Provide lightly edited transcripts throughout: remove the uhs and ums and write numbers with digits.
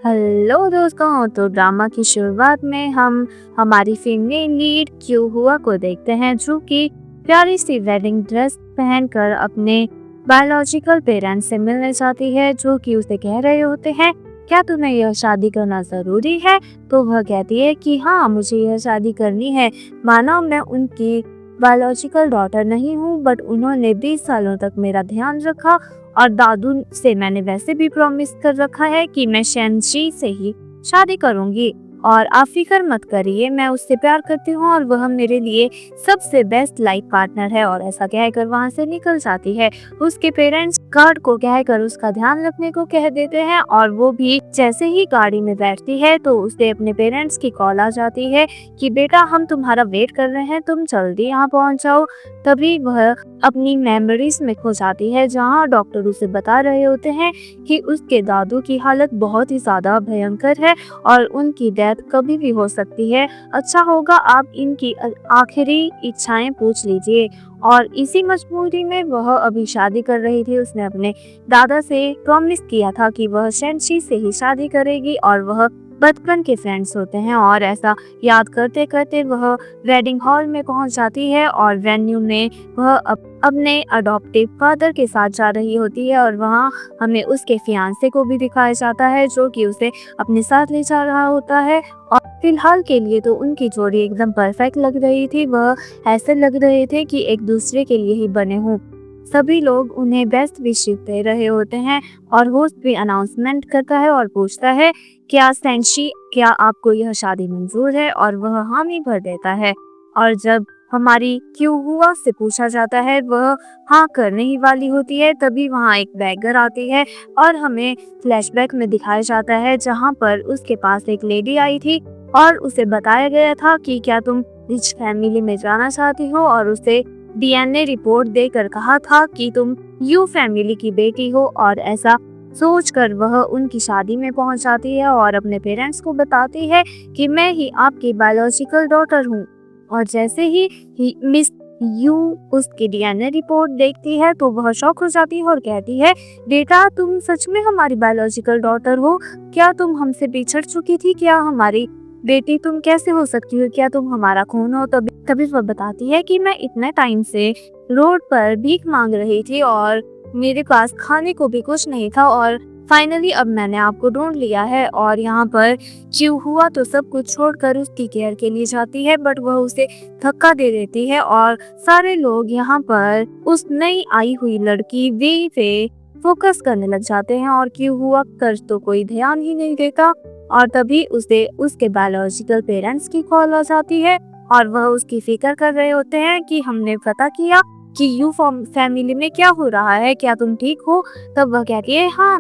Hello दोस्तों। तो drama की शुरुआत में हम हमारी फीमेल लीड क्यों हुआ को देखते हैं, जो कि प्यारी सी वेडिंग ड्रेस पहनकर अपने बायोलॉजिकल पेरेंट्स से मिलने जाती है, जो कि उसे कह रहे होते हैं क्या तुम्हें यह शादी करना जरूरी है। तो वह कहती है कि हाँ, मुझे यह शादी करनी है। मानो मैं उनकी बायोलॉजिकल डॉटर नहीं हूँ, बट उन्होंने 20 सालों तक मेरा ध्यान रखा और दादू से मैंने वैसे भी प्रॉमिस कर रखा है कि मैं शैनशी से ही शादी करूंगी। और आप फिक्र मत करिए, मैं उससे प्यार करती हूँ और वह मेरे लिए सबसे बेस्ट लाइफ पार्टनर है। और ऐसा कहकर वहाँ से निकल जाती है। उसके पेरेंट्स गार्ड को कहकर उसका ध्यान रखने को कह देते हैं और वो भी जैसे ही गाड़ी में बैठती है तो उसे अपने पेरेंट्स की कॉल आ जाती है कि बेटा, हम तुम्हारा वेट कर रहे हैं, तुम जल्दी यहाँ पहुँच जाओ। तभी वह अपनी मेमोरीज में खो जाती है, जहाँ डॉक्टर उसे बता रहे होते हैं कि उसके दादू की हालत बहुत ही ज्यादा भयंकर है और उनकी डेथ कभी भी हो सकती है। अच्छा होगा आप इनकी आखिरी इच्छाएं पूछ लीजिए। और इसी मजबूरी में वह अभी शादी कर रही थी। उसने अपने दादा से प्रॉमिस किया था कि वह शैनशी से ही शादी करेगी और वह बचपन के फ्रेंड्स होते हैं। और ऐसा याद करते करते वह वेडिंग हॉल में पहुंच जाती है और वेन्यू में वह अपने अडॉप्टिव फादर के साथ जा रही होती है। और वहाँ हमें उसके फियांसे को भी दिखाया जाता है, जो कि उसे अपने साथ ले जा रहा होता है। और फिलहाल के लिए तो उनकी जोड़ी एकदम परफेक्ट लग रही थी। वह ऐसे लग रहे थे कि एक दूसरे के लिए ही बने हों। सभी लोग उन्हें बेस्ट विशेस दे रहे होते हैं और होस्ट भी अनाउंसमेंट करता है और पूछता है क्या सेंशी, क्या आपको यह शादी मंजूर है। और वह हामी भर देता है। और जब हमारी क्यों हुआ से पूछा जाता है, वह हाँ करने ही वाली होती है, तभी वहाँ एक बैगर आती है और हमें फ्लैशबैक में दिखाया जाता है, जहाँ पर उसके पास एक लेडी आई थी और उसे बताया गया था कि क्या तुम रिच फैमिली में जाना चाहती हो। और उसे डीएनए रिपोर्ट देकर कहा था कि तुम यू फैमिली की बेटी हो। और ऐसा सोचकर वह उनकी शादी में पहुंच जाती है और अपने पेरेंट्स को बताती है कि मैं ही आपकी बायोलॉजिकल डॉटर हूँ। और जैसे ही मिस यू उसकी डीएनए रिपोर्ट देखती है तो वह शॉक हो जाती है और कहती है बेटा, तुम सच में हमारी बायोलॉजिकल डॉटर हो। क्या तुम हमसे बिछड़ चुकी थी? क्या हमारी बेटी तुम कैसे हो सकती हो? क्या तुम हमारा खून हो? तभी वह बताती है कि मैं इतने टाइम से रोड पर भीख मांग रही थी और मेरे पास खाने को भी कुछ नहीं था और फाइनली अब मैंने आपको ढूंढ लिया है। और यहाँ पर क्यों हुआ तो सब कुछ छोड़कर उसकी केयर के लिए जाती है, बट वह उसे धक्का दे देती है और सारे लोग यहाँ पर उस नई आई हुई लड़की वी पे फोकस करने लग जाते हैं और क्यों हुआ कर तो कोई ध्यान ही नहीं देता। और तभी उसे उसके बायोलॉजिकल पेरेंट्स की कॉल आ जाती है और वह उसकी फिक्र कर रहे होते हैं कि हमने पता किया कि यू फैमिली में क्या हो रहा है, क्या तुम ठीक हो। तब वह कहती है हाँ,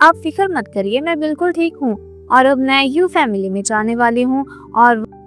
आप फिक्र मत करिए, मैं बिल्कुल ठीक हूँ और अब मैं यू फैमिली में जाने वाली हूँ।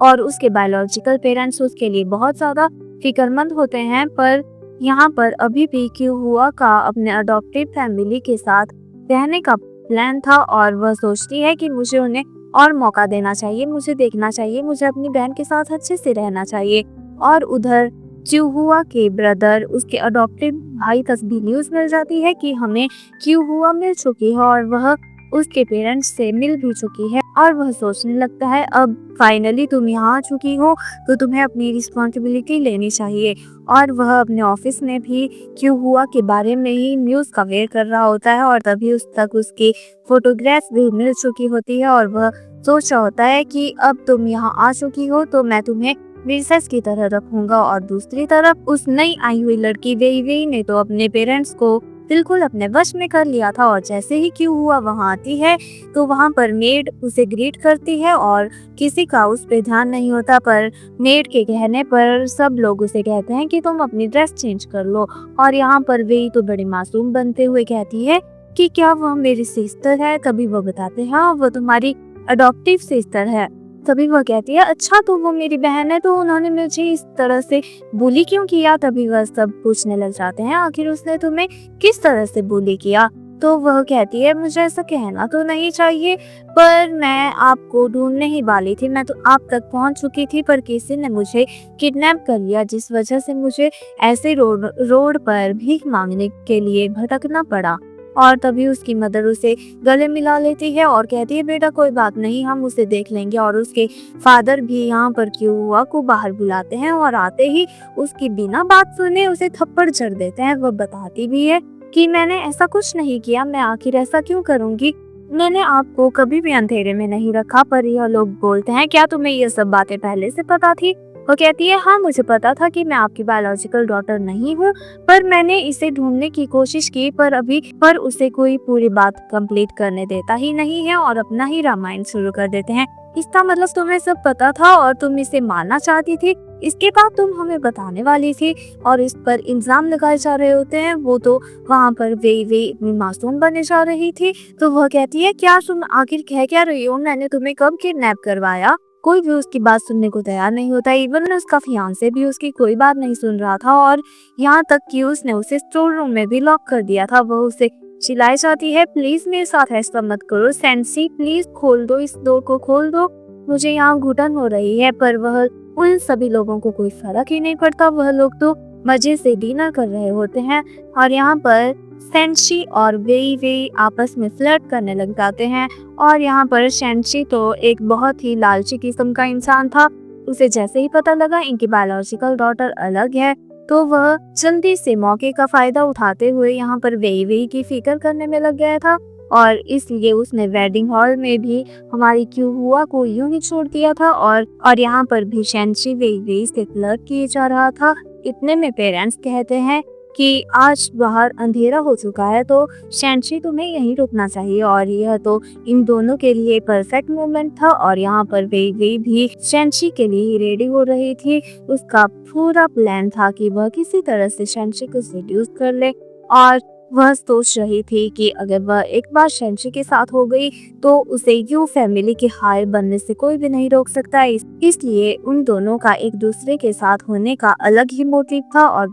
और उसके बायोलॉजिकल पेरेंट्स उसके लिए बहुत ज्यादा फिक्रमंद होते हैं। पर यहाँ पर अभी भी क्यों हुआ का अपने अडॉप्टिव फैमिली के साथ रहने का प्लान था और वह सोचती है कि मुझे उन्हें और मौका देना चाहिए, मुझे देखना चाहिए, मुझे अपनी बहन के साथ अच्छे से रहना चाहिए। और उधर चिहुआ के ब्रदर, उसके अडॉप्टिव भाई तक भी न्यूज मिल जाती है कि हमें चिहुआ मिल चुकी है और वह उसके पेरेंट्स से मिल भी चुकी है। और वह सोचने लगता है अब फाइनली तुम यहाँ आ चुकी हो तो तुम्हें अपनी रिस्पॉन्सिबिलिटी लेनी चाहिए। और वह अपने ऑफिस में भी चिहुआ के बारे में ही न्यूज कवर कर रहा होता है और तभी उस तक उसकी फोटोग्राफ भी मिल चुकी होती है और वह सोच रहा होता है कि अब तुम यहाँ आ चुकी हो तो मैं तुम्हें प्रिंसेस की तरह रखूंगा। और दूसरी तरफ उस नई आई हुई लड़की वेई ने तो अपने पेरेंट्स को बिल्कुल अपने वश में कर लिया था। और जैसे ही क्यों हुआ वहाँ आती है तो वहाँ पर मेड उसे ग्रीट करती है और किसी का उस पे ध्यान नहीं होता, पर मेड के कहने पर सब लोग उसे कहते हैं कि तुम अपनी ड्रेस चेंज कर लो। और यहाँ पर वे तो बड़ी मासूम बनते हुए कहती है कि क्या वह मेरी सिस्टर है। तभी वो बताते हैं हाँ, वो तुम्हारी अडॉप्टिव सिस्टर है। तभी वह कहती है अच्छा, तो वो मेरी बहन है, तो उन्होंने मुझे इस तरह से bully क्यों किया। तभी वह सब पूछने लग जाते हैं आखिर उसने तुम्हें किस तरह से bully किया। तो वह कहती है मुझे ऐसा कहना तो नहीं चाहिए, पर मैं आपको ढूंढने ही वाली थी, मैं तो आप तक पहुंच चुकी थी, पर किसी ने मुझे किडनैप कर लिया जिस वजह से मुझे ऐसे रोड पर भीख मांगने के लिए भटकना पड़ा। और तभी उसकी मदर उसे गले मिला लेती है और कहती है बेटा कोई बात नहीं, हम उसे देख लेंगे। और उसके फादर भी यहाँ पर क्यूहुआ को बाहर बुलाते हैं और आते ही उसकी बिना बात सुने उसे थप्पड़ जड़ देते हैं। वह बताती भी है कि मैंने ऐसा कुछ नहीं किया, मैं आखिर ऐसा क्यों करूंगी, मैंने आपको कभी भी अंधेरे में नहीं रखा। पर यह लोग बोलते हैं क्या तुम्हें ये सब बातें पहले से पता थी? वो कहती है हाँ मुझे पता था कि मैं आपकी बायोलॉजिकल डॉटर नहीं हूँ, पर मैंने इसे ढूंढने की कोशिश की पर उसे कोई पूरी बात कंप्लीट करने देता ही नहीं है और अपना ही रामायण शुरू कर देते हैं। इसका मतलब तुम्हें सब पता था और तुम इसे मारना चाहती थी, इसके बाद तुम हमें बताने वाली थी और इस पर इल्जाम लगाए जा रहे होते हैं। वो तो वहाँ पर वे इतनी मासूम बने जा रही थी। तो वह कहती है क्या तुम आखिर कह क्या रही हो, मैंने तुम्हें कब किडनैप करवाया? कोई भी उसकी बात सुनने को तैयार नहीं होता, इवन उसका फियांसे भी उसकी कोई बात नहीं सुन रहा था और यहाँ तक कि उसने उसे स्टोर रूम में भी लॉक कर दिया था। वह उसे चिल्लाई जाती है प्लीज मेरे साथ ऐसा मत करो सेंसी, प्लीज खोल दो, इस डोर को खोल दो, मुझे यहाँ घुटन हो रही है। पर वह उन सभी लोगों को कोई फर्क ही नहीं पड़ता, वह लोग तो मजे से डिनर कर रहे होते हैं और यहाँ पर सेंशी और वे आपस में फ्लर्ट करने लग जाते हैं। और यहाँ पर सेंशी तो एक बहुत ही लालची किस्म का इंसान था, उसे जैसे ही पता लगा इनकी बायोलॉजिकल डॉटर अलग है तो वह जल्दी से मौके का फायदा उठाते हुए यहाँ पर वे की फिक्र करने में लग गया था और इसलिए उसने वेडिंग हॉल में भी हमारी क्यूहुआ को यूं ही छोड़ दिया था और यहाँ पर भी सेंशी वे से फ्लर्ट किए जा रहा था। इतने में पेरेंट्स कहते हैं कि आज बाहर अंधेरा हो चुका है तो सेंशी तुम्हें यहीं रुकना चाहिए और यह तो इन दोनों के लिए परफेक्ट मोमेंट था। और यहाँ पर वे भी सेंशी के लिए रेडी हो रही थी, उसका पूरा प्लान था कि वह किसी तरह से सेंशी को सेड्यूस कर ले और वह सोच रही थी कि अगर वह एक बार सेंशी के साथ हो गई तो उसे यू फैमिली के हायर बनने से कोई भी नहीं रोक सकता। इसलिए उन दोनों का एक दूसरे के साथ होने का अलग ही मोटिव था और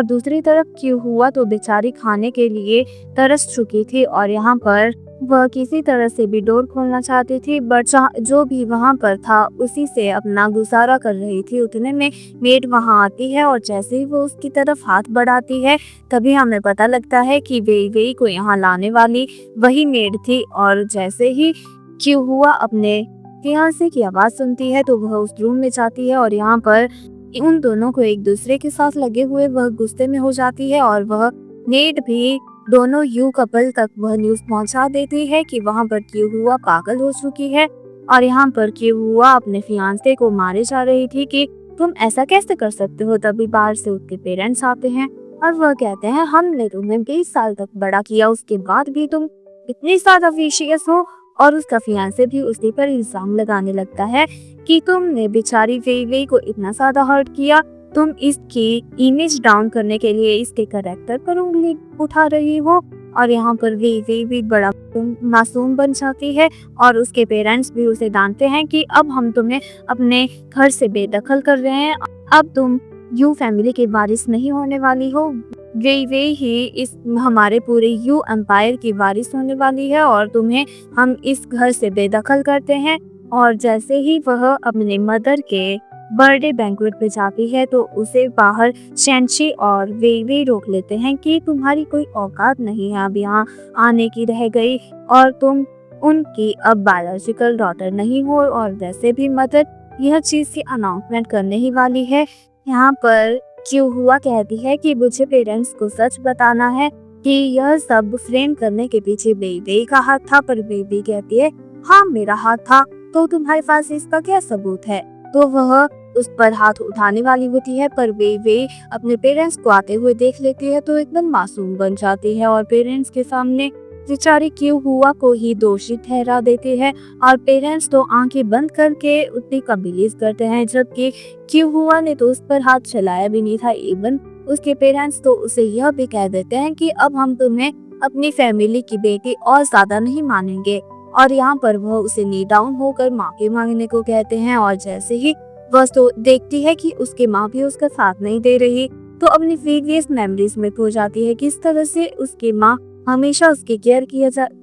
दूसरी तरफ क्यूहुआ तो बेचारी खाने के लिए तरस चुकी थी और यहाँ पर वह किसी तरह से भी डोर खोलना चाहती थी, बट जो भी वहाँ पर था उसी से अपना गुजारा कर रही थी। उतने में मेड वहाँ आती है और जैसे ही वो उसकी तरफ हाथ बढ़ाती है तभी हमें पता लगता है कि वे को यहाँ लाने वाली वही मेड थी। और जैसे ही क्यूहुआ अपने फियांसे की आवाज सुनती है तो वह उस रूम में जाती है और यहाँ पर उन दोनों को एक दूसरे के साथ लगे हुए वह गुस्से में हो जाती है और वह नेट भी दोनों यू कपल तक वह न्यूज पहुंचा देती है कि वहां पर क्यूहुआ पागल हो चुकी है और यहाँ पर क्यूहुआ अपने फियांसे को मारे जा रही थी कि तुम ऐसा कैसे कर सकते हो। तभी बाहर से उसके पेरेंट्स आते हैं और वह कहते हैं हमने तुम्हें 20 साल तक बड़ा किया, उसके बाद भी तुम इतनी ज्यादा विशियस हो। और उसका फियांसे भी उसी पर इल्जाम लगाने लगता है कि तुमने बेचारी वे को इतना ज्यादा हर्ट किया, तुम इसकी इमेज डाउन करने के लिए इसके कैरेक्टर पर उंगली उठा रही हो। और यहाँ पर वे भी बड़ा मासूम बन जाती है और उसके पेरेंट्स भी उसे डांटते हैं कि अब हम तुम्हें अपने घर से बेदखल कर रहे हैं, अब तुम यू फैमिली के वारिस नहीं होने वाली हो, वे ही इस हमारे पूरे यू एम्पायर की वारिस होने वाली है और तुम्हें हम इस घर से बेदखल करते हैं। और जैसे ही वह अपने मदर के बर्थडे बैंक्वेट पे जाती है तो उसे बाहर सेंशी और वे रोक लेते हैं कि तुम्हारी कोई औकात नहीं है अब यहाँ आने की रह गई और तुम उनकी अब बायोलॉजिकल डॉटर नहीं हो। और वैसे भी मदर यह चीज की अनाउंसमेंट करने ही वाली है। यहाँ पर क्यूहुआ कहती है कि मुझे पेरेंट्स को सच बताना है कि यह सब फ्रेम करने के पीछे बेबी का हाथ था। पर बेबी कहती है हाँ मेरा हाथ था, तो तुम्हारे पास इसका क्या सबूत है? तो वह उस पर हाथ उठाने वाली होती है पर वे अपने पेरेंट्स को आते हुए देख लेती है तो एकदम मासूम बन जाती है और पेरेंट्स के सामने बेचारी क्यूहुआ को ही दोषी ठहरा देती है। और पेरेंट्स तो आंखें बंद करके उतनी का बिलीव करते हैं, जबकि क्यूहुआ ने तो उस पर हाथ चलाया भी नहीं था। इवन उसके पेरेंट्स तो उसे यह भी कह देते हैं कि अब हम तुम्हें अपनी फैमिली की बेटी और ज्यादा नहीं मानेंगे। और यहाँ पर वह उसे नी डाउन होकर माफी मांगने को कहते हैं और जैसे ही वह तो देखती है कि उसकी माँ भी उसका साथ नहीं दे रही तो अपनी प्रीवियस मेमोरीज में खो जाती है, किस तरह से उसकी माँ हमेशा उसकी केयर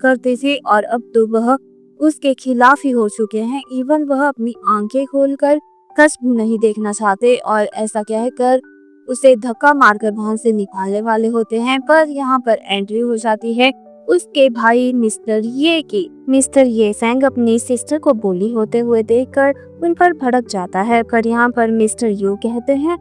करती थी और अब तो वह उसके खिलाफ ही हो चुके हैं। इवन वह अपनी आंखें खोलकर सच भी नहीं देखना चाहते और ऐसा कहकर उसे धक्का मारकर वहां से निकालने वाले होते हैं, पर यहाँ पर एंट्री हो जाती है उसके भाई मिस्टर ये फैंग अपनी सिस्टर को बोली होते हुए देखकर उन पर भड़क जाता है। पर यहाँ पर मिस्टर यू कहते हैं,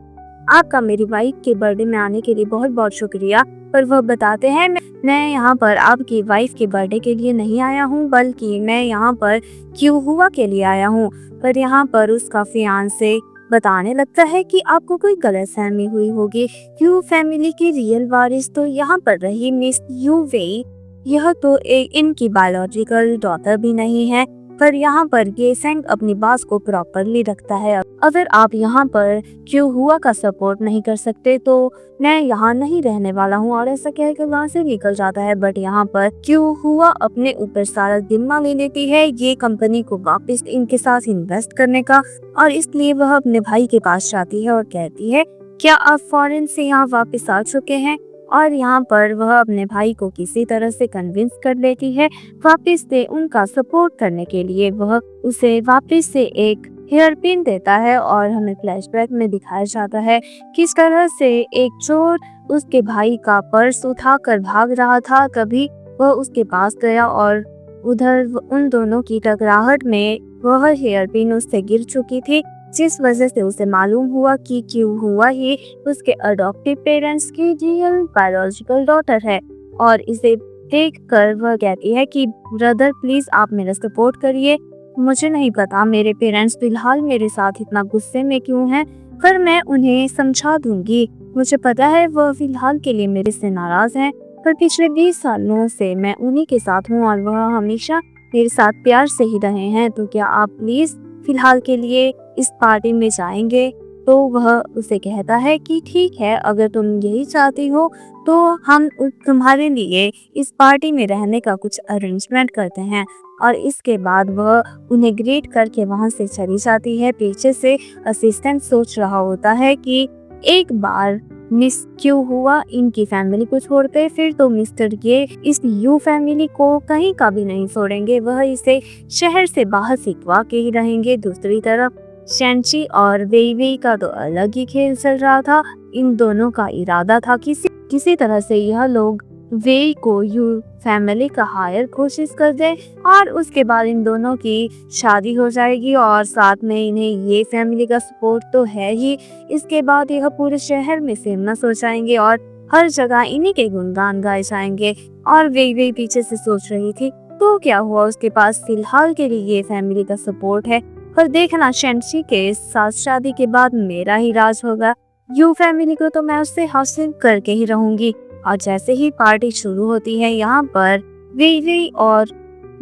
आपका मेरी वाइफ के बर्थडे में आने के लिए बहुत बहुत शुक्रिया। पर वह बताते हैं, मैं यहाँ पर आपकी वाइफ के बर्थडे के लिए नहीं आया हूँ, बल्कि मैं यहाँ पर क्यों हुआ के लिए आया हूँ। पर यहाँ पर उसका फियांसे बताने लगता है कि आपको कोई गलतफहमी हुई होगी, क्यू फैमिली की रियल वारिस तो यहाँ पर रही मिस यू वेई, यह तो इनकी बायोलॉजिकल डॉटर भी नहीं है। पर यहाँ पर ये फैंग अपनी बात को प्रॉपरली रखता है, अगर आप यहाँ पर क्यों हुआ का सपोर्ट नहीं कर सकते तो मैं यहाँ नहीं रहने वाला हूँ, और ऐसा कहकर वहाँ से निकल जाता है। बट यहाँ पर क्यों हुआ अपने ऊपर सारा जिम्मा ले लेती है ये कंपनी को वापस इनके साथ इन्वेस्ट करने का, और इसलिए वह अपने भाई के पास जाती है और कहती है, क्या आप फॉरेन से यहाँ वापस आ चुके हैं। और यहाँ पर वह अपने भाई को किसी तरह से कन्विंस कर लेती है वापस से उनका सपोर्ट करने के लिए। वह उसे वापस से एक हेयर पिन देता है और हमें फ्लैशबैक में दिखाया जाता है किस तरह से एक चोर उसके भाई का पर्स उठाकर भाग रहा था। कभी वह उसके पास गया और उधर उन दोनों की टकराहट में वह हेयर पिन उससे गिर चुकी थी, जिस वजह से उसे मालूम हुआ कि क्यों हुआ ही उसके अडॉप्टिव पेरेंट्स की रियल बायोलॉजिकल डॉटर है। और इसे देखकर वह कहती है कि ब्रदर प्लीज आप मेरा सपोर्ट करिए, मुझे नहीं पता मेरे पेरेंट्स फिलहाल मेरे साथ इतना गुस्से में क्यों हैं, पर मैं उन्हें समझा दूंगी। मुझे पता है वह फिलहाल के लिए मेरे से नाराज हैं, पर पिछले 20 सालों से मैं उन्हीं के साथ हूँ और वह हमेशा मेरे साथ प्यार से ही रहे हैं। तो क्या आप प्लीज फिलहाल के लिए इस पार्टी में जाएंगे। तो वह उसे कहता है कि ठीक है, अगर तुम यही चाहती हो तो हम तुम्हारे लिए इस पार्टी में रहने का कुछ अरेंजमेंट करते हैं। और इसके बाद वह उन्हें ग्रीट करके वहां से चली जाती है। पीछे से असिस्टेंट सोच रहा होता है कि एक बार मिस क्यों हुआ इनकी फैमिली को छोड़ते, फिर तो मिस्टर ये इस यू फैमिली को कहीं का भी नहीं छोड़ेंगे, वह इसे शहर से बाहर सिकवा के ही रहेंगे। दूसरी तरफ शेंची और वेई का तो अलग ही खेल चल रहा था। इन दोनों का इरादा था किसी तरह से यह लोग वेई को यू फैमिली का हायर कोशिश कर दे और उसके बाद इन दोनों की शादी हो जाएगी और साथ में इन्हें ये फैमिली का सपोर्ट तो है ही। इसके बाद यह पूरे शहर में फेमस हो जाएंगे और हर जगह इन्हीं के गुणगान गाए जाएंगे। और वेई पीछे से सोच रही थी तो क्या हुआ, उसके पास फिलहाल के लिए ये फैमिली का सपोर्ट है, पर देखना शेंची के साथ शादी के बाद मेरा ही राज होगा, यू फैमिली को तो मैं उससे हासिल करके ही रहूंगी। और जैसे ही पार्टी शुरू होती है यहाँ पर वेई और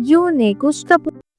यू ने कुछ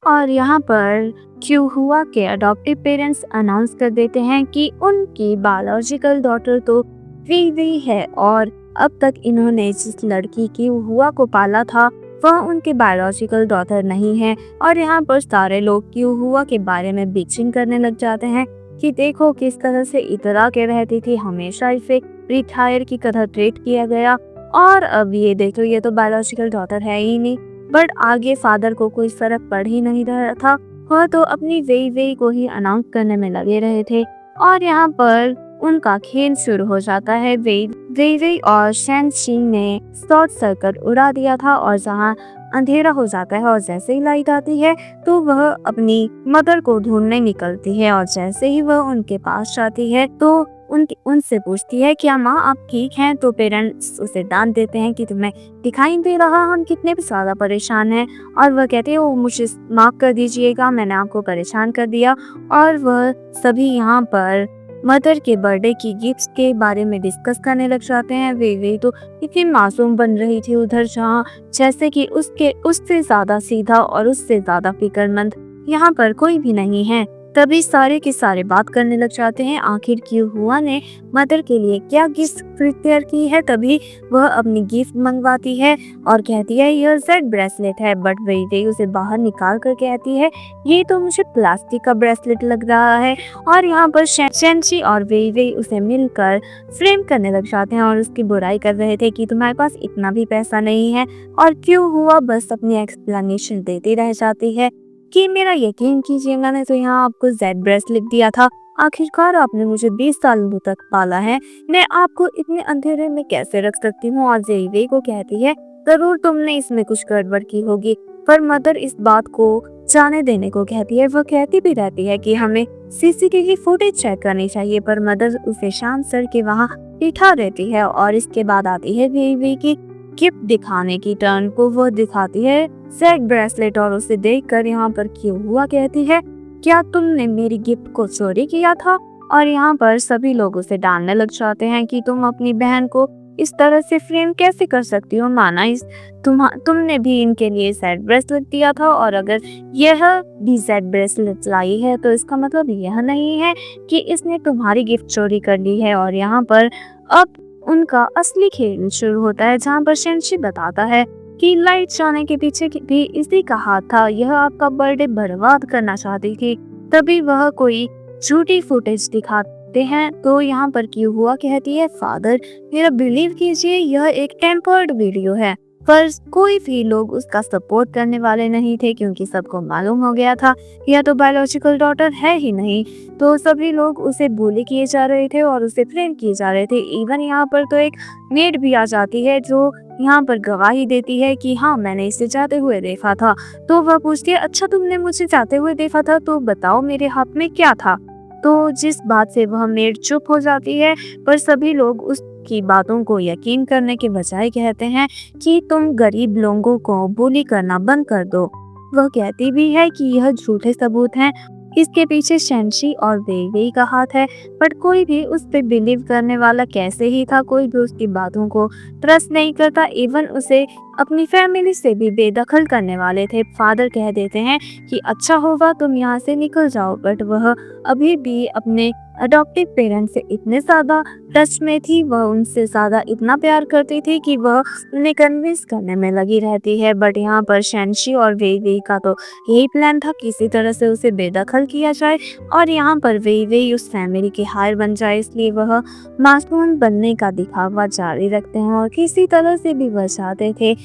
और यहाँ पर क्यों हुआ के अडॉप्टिव पेरेंट्स अनाउंस कर देते हैं कि उनकी बायोलॉजिकल डॉटर तो वेई है और अब तक इन्होंने जिस लड़की की हुआ को पाला था वह उनके बायोलॉजिकल डॉटर नहीं है। और यहाँ पर सारे लोग क्यों हुआ के बारे में बिचिंग करने लग जाते हैं कि देखो किस तरह से इतरा के रहती थी, हमेशा इसे रिटायर की तरह ट्रीट किया गया और अब ये देखो ये तो बायोलॉजिकल डॉटर है ही नहीं। बट आगे फादर को कोई फर्क पड़ ही नहीं रहा था, वह तो अपनी वेई को ही अनाउंस करने में लगे रहे थे। और यहाँ पर उनका खेल शुरू हो जाता है। वेई और शेंची ने शॉर्ट सर्किट उड़ा दिया था और जहाँ अंधेरा हो जाता है और जैसे ही लाइट आती है तो वह अपनी मदर को ढूंढने निकलती है। और जैसे ही वह उनके पास जाती है तो उनसे पूछती है क्या माँ आप ठीक हैं। तो पेरेंट्स उसे डांट देते हैं कि तुम्हें दिखाई दे रहा हम कितने भी ज्यादा परेशान हैं। और वह कहते हैं वो मुझे माफ कर दीजिएगा, मैंने आपको परेशान कर दिया। और वह सभी यहाँ पर मदर के बर्थडे की गिफ्ट्स के बारे में डिस्कस करने लग जाते हैं। वे तो इतनी मासूम बन रही थी उधर, जहाँ जैसे कि उससे ज्यादा सीधा और उससे ज्यादा फिक्रमंद यहाँ पर कोई भी नहीं है। तभी सारे के सारे बात करने लग जाते हैं आखिर क्यों हुआ ने मदर के लिए क्या गिफ्ट प्रिपेयर की है। तभी वह अपनी गिफ्ट मंगवाती है और कहती है यह जेड ब्रेसलेट है। बट वेई उसे बाहर निकाल कर कहती है ये तो मुझे प्लास्टिक का ब्रेसलेट लग रहा है। और यहाँ पर शेंची और वेई उसे मिलकर फ्रेम करने लग जाते हैं और उसकी बुराई कर रहे थे कि तुम्हारे पास इतना भी पैसा नहीं है। और क्यों हुआ बस अपनी एक्सप्लेनेशन देती रह जाती है कि मेरा यकीन कीजिए मैंने तो यहाँ आपको जेड ब्रेसलेट दिया था आखिरकार आपने मुझे 20 सालों तक पाला है, मैं आपको इतने अंधेरे में कैसे रख सकती हूँ। और जेईवेई को कहती है जरूर तुमने इसमें कुछ गड़बड़ की होगी, पर मदर इस बात को जाने देने को कहती है। वह कहती भी रहती है कि हमें सीसीटीवी फुटेज चेक करनी चाहिए, पर मदर उसे शांत सर के वहाँ बिठा देती है। और इसके बाद आती है जेईवेई की गिफ्ट दिखाने की टर्न को। वह दिखाती है सेक ब्रेसलेट और उसे देखकर यहाँ पर क्यों हुआ कहती है क्या तुमने मेरी गिफ्ट को चोरी किया था। और यहाँ पर सभी लोग उसे डांटने लग जाते हैं कि तुम अपनी बहन को इस तरह से फ्रेम कैसे कर सकती हो, माना इस तुमने भी इनके लिए सेट ब्रेसलेट दिया था, और अगर यह भी सेट ब्रेसलेट लाई है तो इसका मतलब यह नहीं है कि इसने तुम्हारी गिफ्ट चोरी कर ली है। और यहाँ पर अब उनका असली खेल शुरू होता है, जहाँ पर शेंशी बताता है कि लाइट जाने के पीछे भी इसी का हाथ था, यह आपका बर्थडे बर्बाद करना चाहती थी। तभी वह कोई झूठी फुटेज दिखाते हैं। तो यहाँ पर क्यों हुआ कहती है फादर मेरा बिलीव कीजिए यह एक टेम्पर्ड वीडियो है, पर कोई भी लोग उसका सपोर्ट करने वाले नहीं थे, क्योंकि सबको मालूम हो गया था यह तो बायोलॉजिकल डॉटर है ही नहीं। तो सभी लोग उसे bully किए जा रहे थे और उसे फ्रेम किए जा रहे थे। इवन यहाँ पर तो एक मेड भी आ जाती है जो यहाँ पर गवाही देती है कि हाँ मैंने इसे जाते हुए देखा था। तो वह पूछती है अच्छा तुमने मुझे जाते हुए देखा था तो बताओ मेरे हाथ में क्या था। तो जिस बात से वह मेड चुप हो जाती है, पर सभी लोग उसकी बातों को यकीन करने के बजाय कहते हैं कि तुम गरीब लोगों को bully करना बंद कर दो। वह कहती भी है कि यह झूठे सबूत हैं, इसके पीछे शेंशी और वेईवेई का हाथ है, पर कोई भी उस पे बिलीव करने वाला कैसे ही था, कोई भी उसकी बातों को ट्रस्ट नहीं करता। इवन उसे अपनी फैमिली से भी बेदखल करने वाले थे। फादर कह देते हैं कि अच्छा होगा तुम यहाँ से निकल जाओ, बट वह अभी भी अपने अडॉप्टिव पेरेंट्स से इतने ज़्यादा टच में थी, वह उनसे ज़्यादा इतना प्यार करती थी कि वह उन्हें कन्विंस करने में लगी रहती है। बट यहाँ पर शेंशी और वेईवेई का तो यही प्लान था किसी तरह से उसे बेदखल किया जाए और यहाँ पर वेईवेई उस फैमिली की हार बन जाए, इसलिए वह मासूम बनने का दिखावा जारी रखते हैं और किसी तरह से भी वह चाहते थे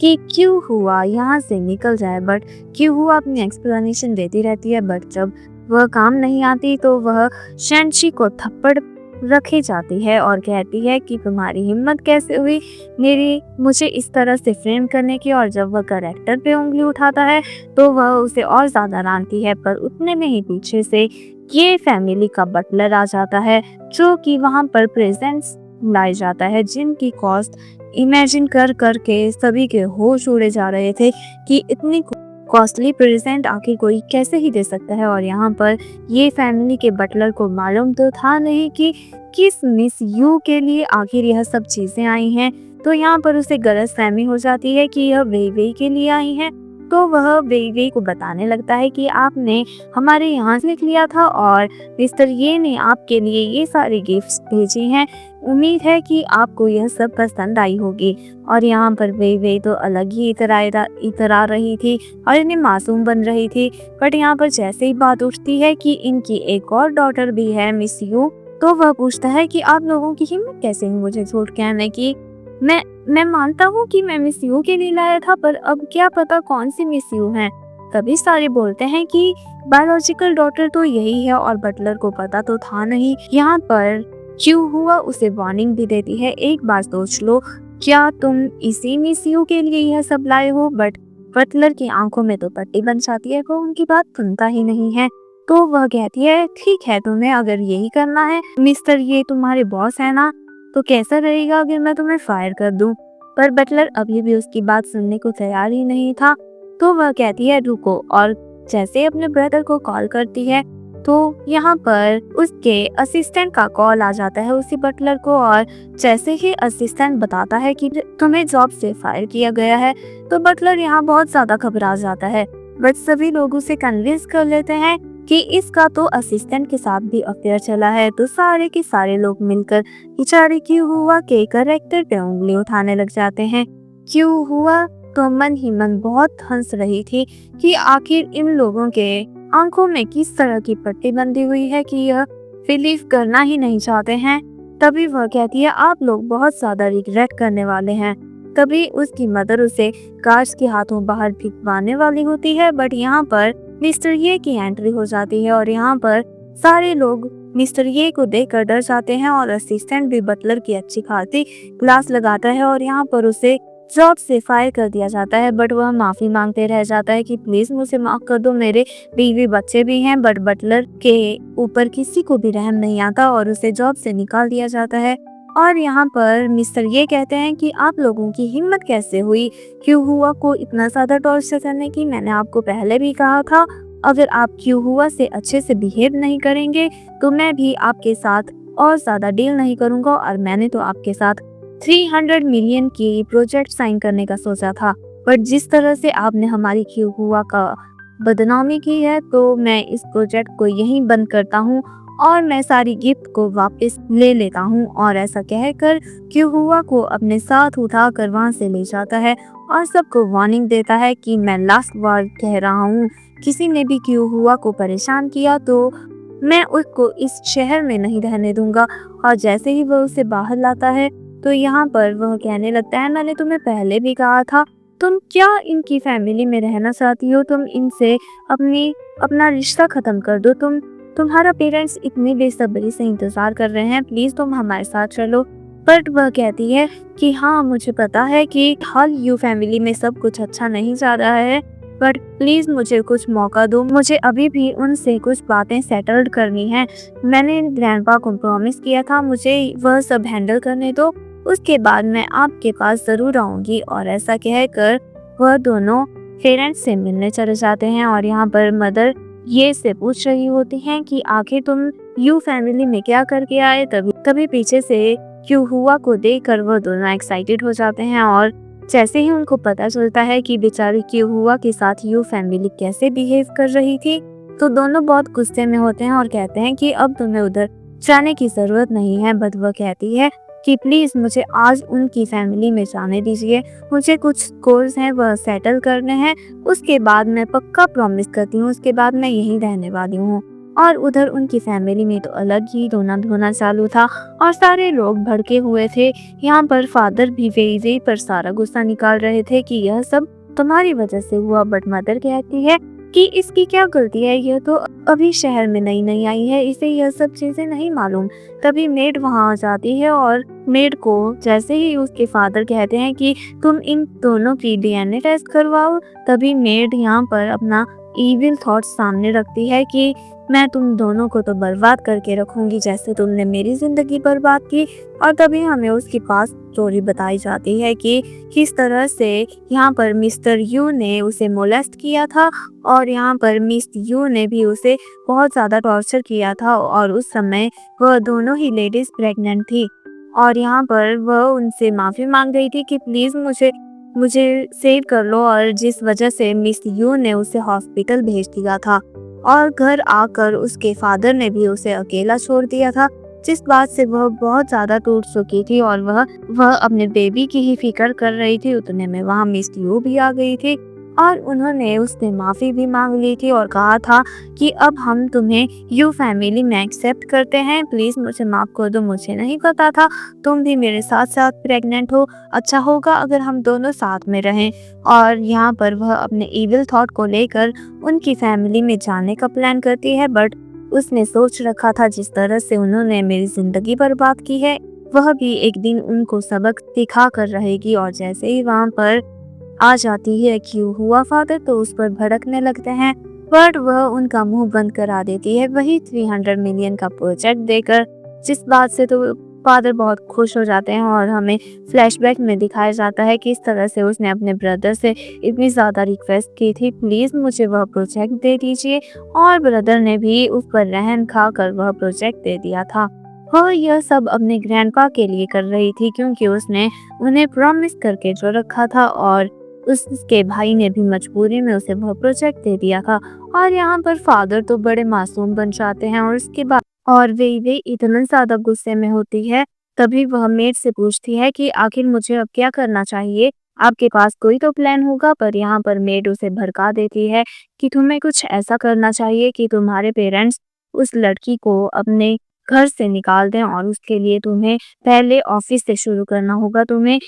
कि क्यों हुआ यहाँ से निकल जाए। बट क्यों हुआ अपनी एक्सप्लेनेशन देती रहती है, बट जब वह काम नहीं आती तो वह शेंशी को थप्पड़ रखी जाती है और कहती है कि तुम्हारी हिम्मत कैसे हुई मुझे इस तरह से फ्रेम करने की। और जब वह कैरेक्टर पे उंगली उठाता है तो वह उसे और ज्यादा डांटती है, पर उतने में ही पीछे से ये फैमिली का बटलर आ जाता है जो कि वहां पर प्रेजेंट्स लाई जाता है जिनकी कॉस्ट इमेजिन कर के सभी के होश उड़े जा रहे थे कि इतनी कॉस्टली प्रेजेंट आखिर कोई कैसे ही दे सकता है। और यहाँ पर ये फैमिली के बटलर को मालूम तो था नहीं कि किस मिस यू के लिए आखिर यह सब चीजें आई हैं। तो यहाँ पर उसे गलतफहमी हो जाती है कि यह वेईवेई के लिए आई हैं। तो वह वेईवेई को बताने लगता है कि आपने हमारे यहाँ से लिख लिया था और मिस्टर ये ने आपके लिए ये सारी गिफ्ट्स भेजी हैं, उम्मीद है कि आपको यह सब पसंद आई होगी। और यहाँ पर वेईवेई तो अलग ही इतरा रही थी और इन्हें मासूम बन रही थी। बट यहाँ पर जैसे ही बात उठती है कि इनकी एक और डॉटर भी है मिस यू, तो वह पूछता है कि आप लोगों की हिम्मत कैसे हुई मुझे झूठ कहने की। मैं मानता हूँ कि मैं मिस यू के लिए लाया था, पर अब क्या पता कौन सी मिस यू है। तभी सारे बोलते हैं कि बायोलॉजिकल डॉटर तो यही है और बटलर को पता तो था नहीं। यहाँ पर क्यों हुआ उसे वार्निंग भी देती है, एक बार सोच लो क्या तुम इसी मिस यू के लिए यह सब लाए हो। बट बटलर की आंखों में तो पट्टी बन जाती है, वो उनकी बात सुनता ही नहीं है। तो वह कहती है ठीक है तुम्हें अगर यही करना है, मिस्टर ये तुम्हारे बॉस है ना, तो कैसा रहेगा अगर मैं तुम्हें फायर कर दूं। पर बटलर अभी भी उसकी बात सुनने को तैयार ही नहीं था। तो वह कहती है रुको, और जैसे अपने ब्रदर को कॉल करती है तो यहाँ पर उसके असिस्टेंट का कॉल आ जाता है उसी बटलर को। और जैसे ही असिस्टेंट बताता है कि तुम्हें जॉब से फायर किया गया है, तो बटलर यहाँ बहुत ज्यादा घबरा जाता है। बट सभी लोग उसे कन्विंस कर लेते हैं कि इसका तो असिस्टेंट के साथ भी अफेयर चला है। तो सारे के सारे लोग मिलकर बेचारी क्यों हुआ के कैरेक्टर पे उंगली उठाने लग जाते हैं। क्यों हुआ तो मन ही मन बहुत हंस रही थी कि आखिर इन लोगों के आंखों में किस तरह की पट्टी बंधी हुई है कि यह बिलीव करना ही नहीं चाहते हैं। तभी वह कहती है आप लोग बहुत ज्यादा रिग्रेट करने वाले हैं। तभी उसकी मदर उसे गार्ड्स के हाथों बाहर भिजवाने वाली होती है, बट यहाँ पर मिस्टर ये की एंट्री हो जाती है और यहाँ पर सारे लोग मिस्टर ये को देखकर डर जाते हैं और असिस्टेंट भी बटलर की अच्छी खासी क्लास लगाता है और यहाँ पर उसे जॉब से फायर कर दिया जाता है। बट वह माफी मांगते रह जाता है कि प्लीज मुझे माफ कर दो, मेरे बीवी बच्चे भी हैं। बट बटलर के ऊपर किसी को भी रहम नहीं आता और उसे जॉब से निकाल दिया जाता है। और यहाँ पर मिस्टर ये कहते हैं कि आप लोगों की हिम्मत कैसे हुई क्यों हुआ को इतना ज्यादा टॉर्चर करने की। मैंने आपको पहले भी कहा था, अगर आप क्यों हुआ से अच्छे से बिहेव नहीं करेंगे तो मैं भी आपके साथ और ज्यादा डील नहीं करूंगा। और मैंने तो आपके साथ 300 मिलियन की प्रोजेक्ट साइन करने का सोचा था, बट जिस तरह से आपने हमारी क्यों हुआ का बदनामी की है तो मैं इस प्रोजेक्ट को यहीं बंद करता हूँ और मैं सारी गिफ्ट को वापस ले लेता हूँ। और ऐसा कहकर क्यों हुआ को अपने साथ उठाकर वहां से ले जाता है और सबको वार्निंग देता है कि मैं लास्ट बार कह रहा हूँ, किसी ने भी क्यों हुआ को परेशान किया तो मैं उसको इस शहर में नहीं रहने दूंगा। और जैसे ही वह उसे बाहर लाता है तो यहाँ पर वह कहने लगता है, मैंने तुम्हें पहले भी कहा था, तुम क्या इनकी फैमिली में रहना चाहती हो, तुम इनसे अपना रिश्ता खत्म कर दो। तुम्हारा पेरेंट्स इतनी बेसब्री से इंतजार कर रहे हैं, प्लीज तुम हमारे साथ चलो। बट वह कहती है कि हाँ मुझे पता है कि हाल यू फैमिली में सब कुछ अच्छा नहीं जा रहा है, बट प्लीज मुझे कुछ मौका दो, मुझे अभी भी उनसे कुछ बातें सेटल्ड करनी है। मैंने ग्रैंडपा को प्रॉमिस किया था, मुझे वह सब हैंडल करने दो, उसके बाद मैं आपके पास जरूर आऊंगी। और ऐसा कहकर वह दोनों पेरेंट्स से मिलने चले जाते हैं। और यहाँ पर मदर ये से पूछ रही होती हैं कि आखिर तुम यू फैमिली में क्या करके आए। तभी पीछे से क्यों हुआ को देखकर वह दोनों एक्साइटेड हो जाते हैं। और जैसे ही उनको पता चलता है कि बेचारी क्यों हुआ के साथ यू फैमिली कैसे बिहेव कर रही थी तो दोनों बहुत गुस्से में होते हैं और कहते हैं कि अब तुम्हें उधर जाने की जरूरत नहीं है। बट वह कहती है कि प्लीज मुझे आज उनकी फैमिली में जाने दीजिए, मुझे कुछ कोर्स हैं वह सेटल करने हैं, उसके बाद मैं पक्का प्रॉमिस करती हूँ उसके बाद मैं यहीं रहने वाली हूँ। और उधर उनकी फैमिली में तो अलग ही रोना धोना चालू था और सारे लोग भड़के हुए थे। यहाँ पर फादर भी वेई पर सारा गुस्सा निकाल रहे थे कि यह सब तुम्हारी वजह से हुआ। बट मदर कहती है कि इसकी क्या गलती है, यह तो अभी शहर में नई आई है, इसे यह सब चीजें नहीं मालूम। तभी मेड वहां आ जाती है और मेड को जैसे ही उसके फादर कहते हैं कि तुम इन दोनों की डीएनए टेस्ट करवाओ, तभी मेड यहाँ पर अपना इविल थॉट्स सामने रखती है कि मैं तुम दोनों को तो बर्बाद करके रखूंगी जैसे तुमने मेरी जिंदगी बर्बाद की। और तभी हमें उसके पास स्टोरी बताई जाती है कि किस तरह से यहाँ पर मिस्टर यू ने उसे मोलेस्ट किया था और यहाँ पर मिस यू ने भी उसे बहुत ज़्यादा टॉर्चर किया था। और उस समय वह दोनों ही लेडीज प्रेग्नेंट थी और यहाँ पर वह उनसे माफ़ी मांग रही थी कि प्लीज़ मुझे सेव कर लो। और जिस वजह से मिस यू ने उसे हॉस्पिटल भेज दिया था और घर आकर उसके फादर ने भी उसे अकेला छोड़ दिया था, जिस बात से वह बहुत ज़्यादा टूट चुकी थी और वह अपने बेबी की ही फिक्र कर रही थी। उतने में वहाँ मिस यू भी आ गई थी और उन्होंने उससे माफ़ी भी मांग ली थी और कहा था कि अब हम तुम्हें यू फैमिली में एक्सेप्ट करते हैं, प्लीज़ मुझे माफ़ कर दो, मुझे नहीं पता था तुम भी मेरे साथ साथ प्रेग्नेंट हो, अच्छा होगा अगर हम दोनों साथ में रहें। और यहाँ पर वह अपने इविल थॉट को लेकर उनकी फैमिली में जाने का प्लान करती है। बट उसने सोच रखा था जिस तरह से उन्होंने मेरी जिंदगी बर्बाद की है वह भी एक दिन उनको सबक सिखा कर रहेगी। और जैसे ही वहाँ पर आ जाती है क्यों हुआ फादर तो उस पर भड़कने लगते हैं, बट वह उनका मुंह बंद करा देती है वही 300 मिलियन का प्रोजेक्ट देकर, जिस बात से तो फादर बहुत खुश हो जाते हैं। और हमें फ्लैशबैक में दिखाया जाता है कि इस तरह से उसने अपने ब्रदर से इतनी ज़्यादा रिक्वेस्ट की थी, प्लीज़ मुझे वह प्रोजेक्ट दे दीजिए, और ब्रदर ने भी उस पर रहम खा कर वह प्रोजेक्ट दे दिया था। वह यह सब अपने ग्रैंडपा के लिए कर रही थी क्योंकि उसने उन्हें प्रॉमिस करके जो रखा था और उसके भाई ने भी मजबूरी में उसे वह प्रोजेक्ट दे दिया था। और यहाँ पर फादर तो बड़े मासूम बन जाते हैं और उसके बाद और वे इतना ज्यादा गुस्से में होती है। तभी वह मेड से पूछती है कि आखिर मुझे अब क्या करना चाहिए, आपके पास कोई तो प्लान होगा। पर यहाँ पर मेड उसे भड़का देती है कि तुम्हें कुछ ऐसा करना चाहिए कि तुम्हारे पेरेंट्स उस लड़की को अपने घर से निकाल दें और उसके लिए तुम्हें पहले ऑफिस से शुरू करना होगा, तुम्हें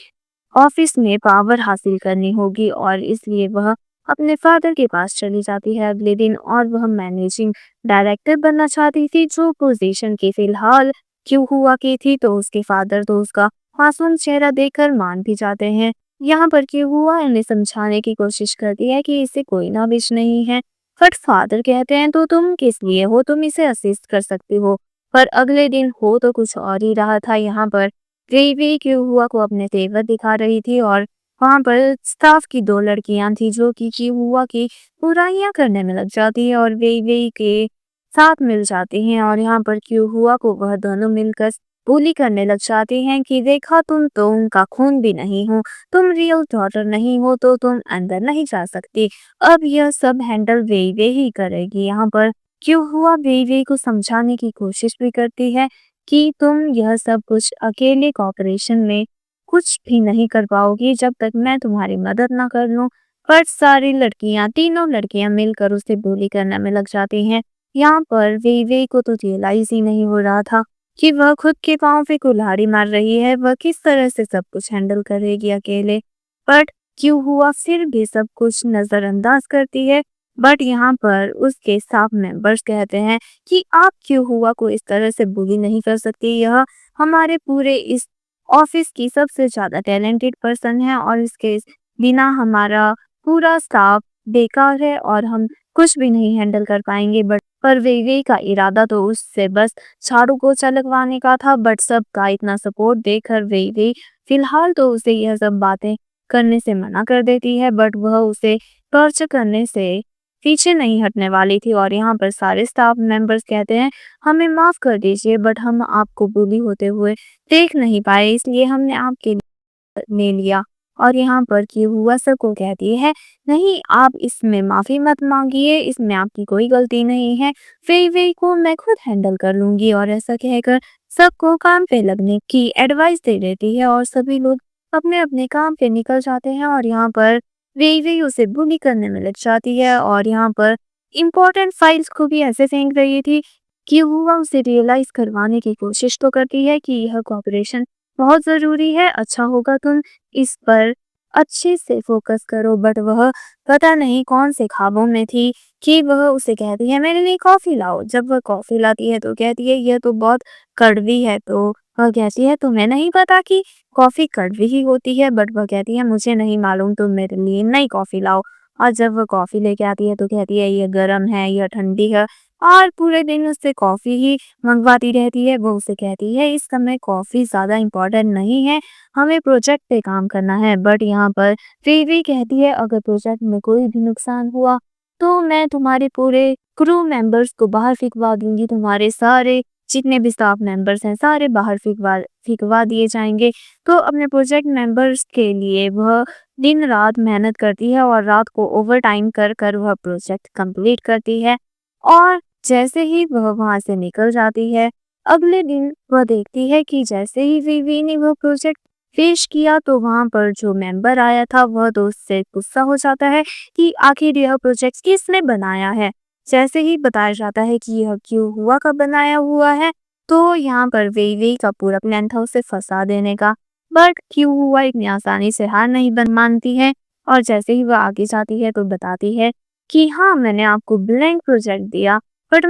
ऑफिस में पावर हासिल करनी होगी। और इसलिए वह अपने फादर के पास चली जाती है अगले दिन, और वह मैनेजिंग डायरेक्टर बनना चाहती थी, जो पोजीशन की फिलहाल क्यों हुआ की थी। तो उसके फादर तो उसका मासूम चेहरा देखकर मान भी जाते हैं। यहाँ पर क्यों हुआ इन्हें समझाने की कोशिश करती है कि इसे कोई ना विश नहीं है, बट फादर कहते हैं तो तुम किस लिए हो, तुम इसे असिस्ट कर सकती हो। पर अगले दिन हो तो कुछ और ही रहा था। यहाँ पर वे क्यों हुआ को अपने तेवर दिखा रही थी, और वहां पर स्टाफ की दो लड़कियां थी जो कि क्यों हुआ की बुराइयां करने में लग जाती है और वे के साथ मिल जाती हैं। और यहाँ पर क्यों हुआ को वह दोनों मिलकर bully करने लग जाती हैं कि देखा, तुम तो उनका खून भी नहीं हो, तुम रियल डॉटर नहीं हो, तो तुम अंदर नहीं जा सकती। अब यह सब हैंडल वे ही करेगी। यहाँ पर क्यों हुआ वे को समझाने की कोशिश भी करती है कि तुम यह सब कुछ अकेले कॉपरेशन में कुछ भी नहीं कर पाओगी जब तक मैं तुम्हारी मदद ना कर लूं। पर सारी लड़कियां, तीनों लड़कियां मिलकर उसे bully करने में लग जाती हैं। यहाँ पर वे को तो रियलाइज ही नहीं हो रहा था कि वह खुद के पांव पे कुल्हाड़ी मार रही है। वह किस तरह से सब कुछ हैंडल करेगी अकेले। बट क्यों हुआ फिर भी सब कुछ नजरअंदाज करती है। बट यहाँ पर उसके स्टाफ मेंबर्स कहते हैं कि आप क्यों हुआ को इस तरह से बुली नहीं कर सकती, यह हमारे पूरे इस ऑफिस की सबसे ज्यादा टैलेंटेड पर्सन है, और इसके बिना हमारा पूरा स्टाफ बेकार है और हम कुछ भी नहीं हैंडल कर पाएंगे। बट पर वे का इरादा तो उससे बस झाड़ू पोछा लगवाने का था। बट सबका इतना सपोर्ट देखकर वे फिलहाल तो उसे यह सब बातें करने से मना कर देती है, बट वह उसे टॉर्चर करने से पीछे नहीं हटने वाली थी। और यहाँ पर सारे स्टाफ मेंबर्स कहते हैं हमें माफ कर दीजिए, बट हम आपको बुली होते हुए देख नहीं पाए, इसलिए हमने आपके ले लिया। और यहाँ पर की हुआ सबको कहती है नहीं, आप इसमें माफी मत मांगिए, इसमें आपकी कोई गलती नहीं है, वे को मैं खुद हैंडल कर लूंगी। और ऐसा कहकर सबको काम पे लगने की एडवाइस दे देती है और सभी लोग अपने अपने काम पे निकल जाते हैं। और यहाँ पर वे उसे बुली करने में लग जाती है, और यहाँ पर इम्पोर्टेंट फाइल्स को भी ऐसे फेंक रही थी कि हुआ उसे रियलाइज करवाने की कोशिश तो करती है कि यह कॉपरेशन बहुत जरूरी है, अच्छा होगा तुम इस पर अच्छे से फोकस करो। बट वह पता नहीं कौन से ख्वाबों में थी कि वह उसे कहती है मेरे लिए कॉफी लाओ। जब वह कॉफी लाती है तो कहती है यह तो बहुत कड़वी है। तो वह कहती है तुम्हें नहीं पता कि कॉफी कड़वी ही होती है। बट वह कहती है मुझे नहीं मालूम, तुम मेरे लिए नई कॉफी लाओ। और जब वह कॉफी लेके आती है तो कहती है यह गर्म है, यह ठंडी है, और पूरे दिन उससे कॉफी ही मंगवाती रहती है। वो उसे कहती है इस समय कॉफी ज्यादा इम्पोर्टेंट नहीं है, हमें प्रोजेक्ट पे काम करना है। बट यहाँ पर वी कहती है अगर प्रोजेक्ट में कोई भी नुकसान हुआ तो मैं तुम्हारे पूरे क्रू मेंबर्स को बाहर फिकवा दूंगी, तुम्हारे सारे जितने भी स्टाफ मेंबर्स हैं सारे बाहर फिकवा दिए जाएंगे। तो अपने प्रोजेक्ट मेंबर्स के लिए वह दिन रात मेहनत करती है और रात को ओवर टाइम कर कर वह प्रोजेक्ट कंप्लीट करती है। और जैसे ही वह वहां से निकल जाती है, अगले दिन वह देखती है कि जैसे ही वीवी ने वह प्रोजेक्ट पेश किया तो वहां पर जो मेंबर आया था वह तो उससे गुस्सा हो जाता है कि आखिर यह प्रोजेक्ट किसने बनाया है। जैसे ही बताया जाता है कि यह क्यों हुआ का बनाया हुआ है, तो यहाँ पर वीवी का पूरा प्लान था उसे फंसा देने का। बट क्यों हुआ इतनी आसानी से हार नहीं बन मानती है, और जैसे ही वह आगे जाती है तो बताती है कि हाँ मैंने आपको ब्लैंक प्रोजेक्ट दिया, बट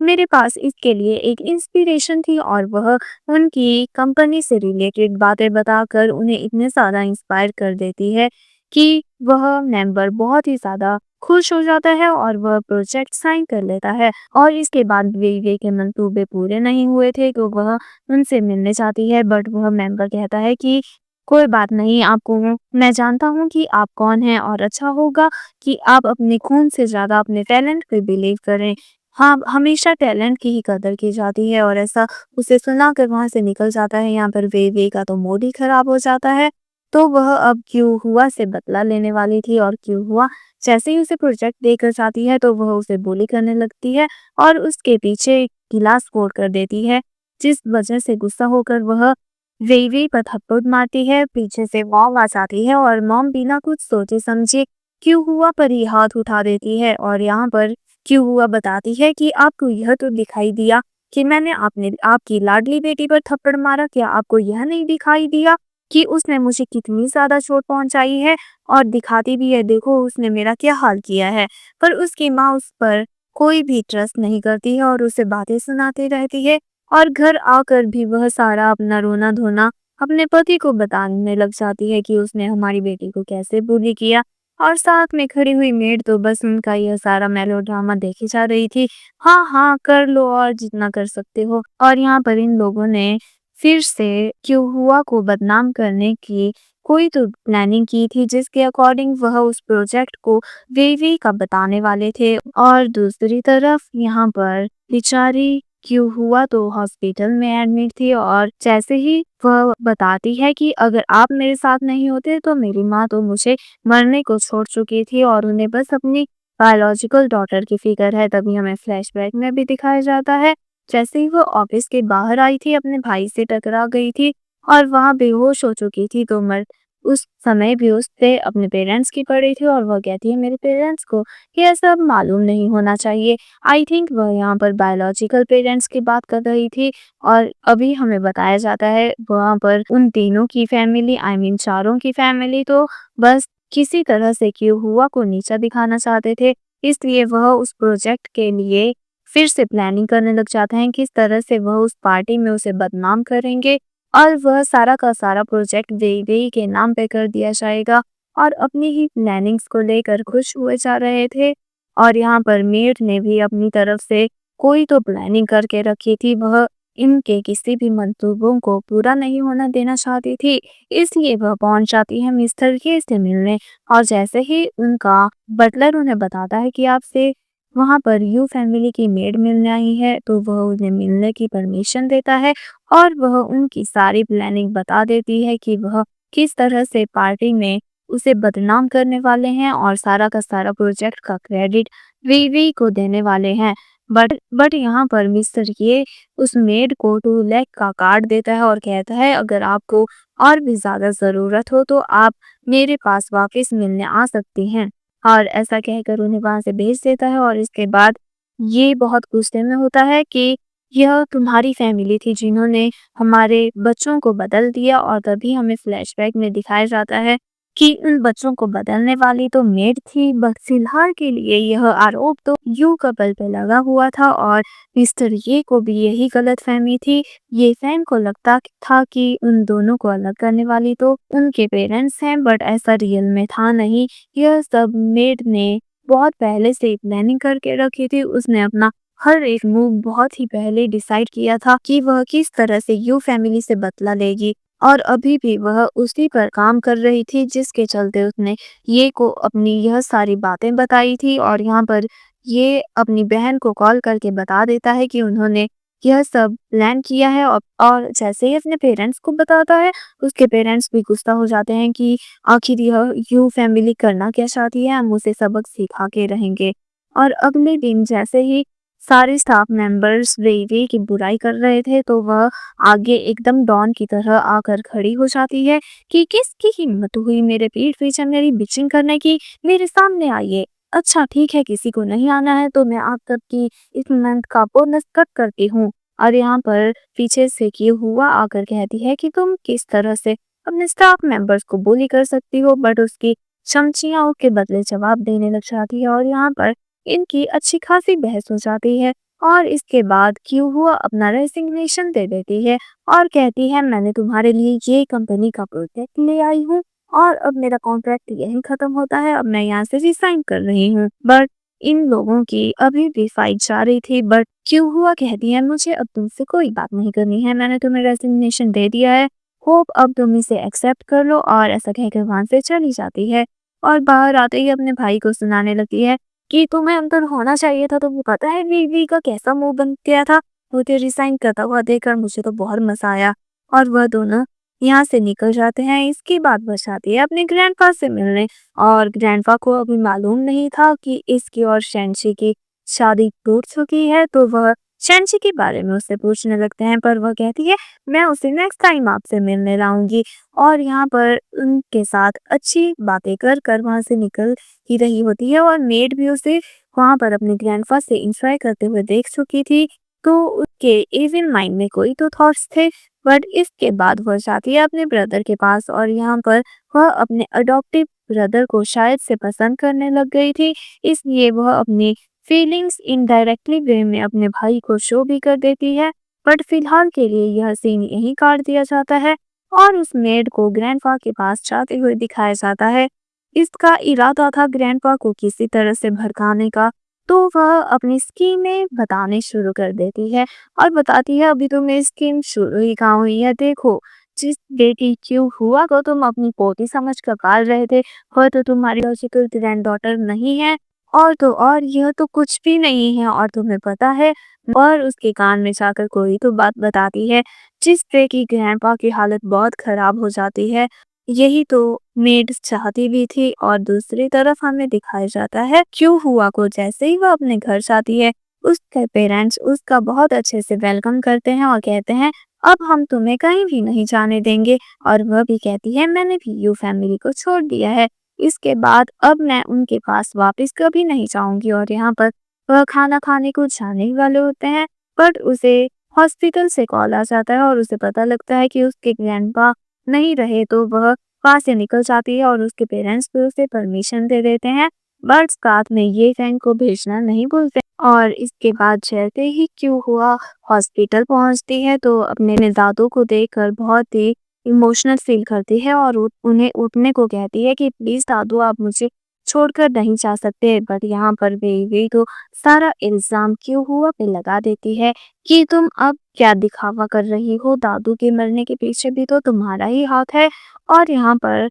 मेरे पास इसके लिए एक इंस्पिरेशन थी, और वह उनकी कंपनी से रिलेटेड बातें बताकर उन्हें इतने ज़्यादा इंस्पायर कर देती है कि वह मेंबर बहुत ही ज़्यादा खुश हो जाता है और वह प्रोजेक्ट साइन कर लेता है। और इसके बाद वे के मंसूबे पूरे नहीं हुए थे तो वह उनसे मिलने जाती है, बट वह मेंबर कहता है कि कोई बात नहीं, आपको मैं जानता हूँ कि आप कौन हैं, और अच्छा होगा कि आप अपने खून से ज़्यादा अपने टैलेंट पे बिलीव करें। हाँ, हमेशा टैलेंट की ही कदर की जाती है। और ऐसा उसे सुना कर वहाँ से निकल जाता है। यहाँ पर वे का तो मूड ही खराब हो जाता है। तो वह अब क्यों हुआ से बदला लेने वाली थी, और क्यों हुआ जैसे ही उसे प्रोजेक्ट देकर जाती है तो वह उसे bully करने लगती है और उसके पीछे गिलास फोड़ कर देती है, जिस वजह से गुस्सा होकर वह वेवी पर थप्पड़ मारती है। पीछे से मॉम आ जाती है और मॉम बिना कुछ सोचे समझे क्यों हुआ पर ही हाथ उठा देती है। और यहाँ पर क्यों हुआ बताती है कि आपको यह तो दिखाई दिया कि मैंने आपकी लाडली बेटी पर थप्पड़ मारा, क्या आपको यह नहीं दिखाई दिया कि उसने मुझे कितनी ज़्यादा चोट पहुँचाई है और दिखाती भी है, देखो उसने मेरा क्या हाल किया है। पर उसकी माँ उस पर कोई भी ट्रस्ट नहीं करती है और उसे बातें सुनाती रहती है और घर आकर भी वह सारा अपना रोना-धोना अपने पति को बताने लग जाती है कि उसने हमारी बेटी को कैसे बुली किया। और साथ में खड़ी हुई मेड तो बस उनका यह सारा मेलोड्रामा देखे जा रही थी। हाँ, हाँ, कर लो और जितना कर सकते हो। और यहाँ पर इन लोगों ने फिर से क्यों हुआ को बदनाम करने की कोई तो प्लानिंग की थी, जिसके अकॉर्डिंग वह उस प्रोजेक्ट को वेवी का बताने वाले थे। और दूसरी तरफ यहाँ पर बेचारी क्यों हुआ तो हॉस्पिटल में एडमिट थी और जैसे ही वह बताती है कि अगर आप मेरे साथ नहीं होते तो मेरी माँ तो मुझे मरने को छोड़ चुकी थी और उन्हें बस अपनी बायोलॉजिकल डॉटर की फिक्र है। तभी हमें फ्लैशबैक में भी दिखाया जाता है, जैसे ही वो ऑफिस के बाहर आई थी, अपने भाई से टकरा गई थी और वहां बेहोश हो चुकी थी। तो मर उस समय भी उससे अपने पेरेंट्स की पड़ी थी और वह कहती है मेरे पेरेंट्स को यह सब मालूम नहीं होना चाहिए। आई थिंक वह यहाँ पर बायोलॉजिकल पेरेंट्स की बात कर रही थी। और अभी हमें बताया जाता है वहाँ पर उन तीनों की फैमिली, आई मीन चारों की फैमिली तो बस किसी तरह से क्यों हुआ को नीचा दिखाना चाहते थे, इसलिए वह उस प्रोजेक्ट के लिए फिर से प्लानिंग करने लग जाते हैं किस तरह से वह उस पार्टी में उसे बदनाम करेंगे और वह सारा का सारा प्रोजेक्ट वेई के नाम पे कर दिया जाएगा। और अपनी ही प्लानिंग्स को लेकर खुश हुए जा रहे थे। और यहाँ पर मेड ने भी अपनी तरफ से कोई तो प्लानिंग करके रखी थी, वह इनके किसी भी मंसूबों को पूरा नहीं होना देना चाहती थी, इसलिए वह पहुंच जाती है मिस्टर के से मिलने। और जैसे ही उनका बटलर उन्हें बताता है कि आपसे वहां पर यू फैमिली की मेड मिलने आई है, तो वह उन्हें मिलने की परमिशन देता है और वह उनकी सारी प्लानिंग बता देती है कि वह किस तरह से पार्टी में उसे बदनाम करने वाले हैं और सारा का सारा प्रोजेक्ट का क्रेडिट वीवी को देने वाले हैं। बट यहाँ पर मिस्टर ये उस मेड को 2 लाख का कार्ड देता है और कहता है अगर आपको और भी ज्यादा जरूरत हो तो आप मेरे पास वापस मिलने आ सकती हैं। और ऐसा कहकर उन्हें वहां से भेज देता है और इसके बाद ये बहुत गुस्से में होता है कि यह तुम्हारी फैमिली थी जिन्होंने हमारे बच्चों को बदल दिया। और तभी हमें फ्लैशबैक में दिखाया जाता है कि उन बच्चों को बदलने वाली तो मेड थी, बट फिलहाल के लिए यह आरोप तो यू कपल पे लगा हुआ था और मिस्टर ये को भी यही गलतफहमी थी। ये फैन को लगता था कि उन दोनों को अलग करने वाली तो उनके पेरेंट्स हैं, बट ऐसा रियल में था नहीं। यह सब मेड ने बहुत पहले से प्लानिंग करके रखी थी। उसने अपना हर एक मूव बहुत ही पहले डिसाइड किया था कि वह किस तरह से यू फैमिली से बदला लेगी और अभी भी वह उसी पर काम कर रही थी, जिसके चलते उसने ये को अपनी यह सारी बातें बताई थी। और यहाँ पर ये अपनी बहन को कॉल करके बता देता है कि उन्होंने यह सब प्लान किया है। और जैसे ही अपने पेरेंट्स को बताता है, उसके पेरेंट्स भी गुस्सा हो जाते हैं कि आखिर यह यू फैमिली करना क्या चाहती है, हम उसे सबक सिखा के रहेंगे। और अगले दिन जैसे ही सारे स्टाफ मेंबर्स रेवे की बुराई कर रहे थे, तो वह आगे एकदम डॉन की तरह आकर खड़ी हो जाती है कि किसकी हिम्मत हुई मेरे पीठ पीछे मेरी बिचिंग करने की, मेरे सामने आइए। अच्छा ठीक है, किसी को नहीं आना है तो मैं आप सबकी इस मंथ का बोनस कट करती हूँ। और यहाँ पर पीछे से की हुआ आकर कहती है कि तुम किस तरह से अपने स्टाफ मेंबर्स को बोली कर सकती हो, बट उसकी चमचियां के बदले जवाब देने लग जाती है और यहाँ पर इनकी अच्छी खासी बहस हो जाती है। और इसके बाद क्यों हुआ अपना रेजिग्नेशन दे देती है और कहती है मैंने तुम्हारे लिए ये कंपनी का प्रोजेक्ट ले आई हूँ और अब मेरा कॉन्ट्रैक्ट यहीं खत्म होता है, अब मैं यहाँ से रिसाइन कर रही हूँ। बट इन लोगों की अभी भी फाइट जा रही थी, बट क्यों हुआ कहती है मुझे अब तुमसे कोई बात नहीं करनी है, मैंने तुम्हें रेजिग्नेशन दे दिया है, होप अब तुम इसे एक्सेप्ट कर लो। और ऐसा कहकर वहां से चली जाती है और बाहर आते ही अपने भाई को सुनाने लगती है कि तुम्हें अंदर होना चाहिए था, तुम्हें पता है वीवी का कैसा मुंह बन गया था, मुझे रिसाइन करता हुआ देखकर मुझे तो बहुत मजा आया। और वह दोनों यहाँ से निकल जाते हैं। इसके बाद बस आती है अपने ग्रैंडपा से मिलने और ग्रैंडपा को अभी मालूम नहीं था कि इसकी और शैनची की शादी टूट चुकी है, तो वह शैनची के बारे में उससे पूछने लगते हैं, पर वह कहती है मैं उसे नेक्स्ट टाइम आपसे मिलने लाऊंगी। और यहाँ पर उनके साथ अच्छी बातें कर कर वहां से निकल ही रही होती है और मेड भी उसे वहां पर अपने ग्रैंडपा से इंजॉय करते हुए देख चुकी थी, तो उसके इवन माइंड में कोई तो थॉट्स थे बट इसके बाद वह जाती है अपने ब्रदर के पास और यहाँ पर वह अपने अडॉप्टिव ब्रदर को शायद से पसंद करने लग गई थी, इसलिए वह अपनी फीलिंग्स इनडायरेक्टली वे में अपने भाई को शो भी कर देती है। बट फिलहाल के लिए यह सीन यहीं काट दिया जाता है और उस मेड को ग्रैंडपा के पास जाते हुए दिखाया जाता है। इसका इरादा था ग्रैंडपा को किसी तरह से भड़काने का, तो वह अपनी स्कीमें बताने शुरू कर देती है और बताती है अभी तो मेरी स्कीम शुरू ही कहाँ हुई है, देखो जिस बेटी क्यों हुआ को तुम अपनी पोती समझ कर पाल रहे थे वह तो तुम्हारी लॉजिकल ग्रैंड डॉटर नहीं है, और तो और यह तो कुछ भी नहीं है और तुम्हें पता है। और उसके कान में जाकर कोई तो बात बताती है जिससे कि ग्रैंडपा की हालत बहुत खराब हो जाती है। यही तो मेड चाहती भी थी और दूसरी तरफ हमें दिखाया जाता है क्यों हुआ को जैसे ही वह अपने घर जाती है उसके पेरेंट्स उसका बहुत अच्छे से वेलकम करते हैं और कहते हैं अब हम तुम्हें कहीं भी नहीं जाने देंगे, और वह भी कहती है मैंने भी यू फैमिली को छोड़ दिया है, इसके बाद अब मैं उनके पास वापस कभी नहीं जाऊंगी। और यहाँ पर वह खाना खाने को जाने ही वाले होते हैं बट उसे हॉस्पिटल से कॉल आ जाता है और उसे पता लगता है कि उसके ग्रैंडपा नहीं रहे, तो वह वहां से निकल जाती है और उसके पेरेंट्स भी उसे परमिशन दे देते हैं बट साथ में ये फैन को भेजना नहीं भूलते। और इसके बाद जैसे ही क्यों हुआ हॉस्पिटल पहुंचती है तो अपने दादू को देखकर बहुत ही इमोशनल फील करती है और उन्हें उठने को कहती है कि प्लीज दादू आप मुझे छोड़कर नहीं जा सकते, बट यहाँ पर वे तो सारा इल्जाम क्यों हुआ पे लगा देती है कि तुम अब क्या दिखावा कर रही हो, दादू के मरने के पीछे भी तो तुम्हारा ही हाथ है। और यहाँ पर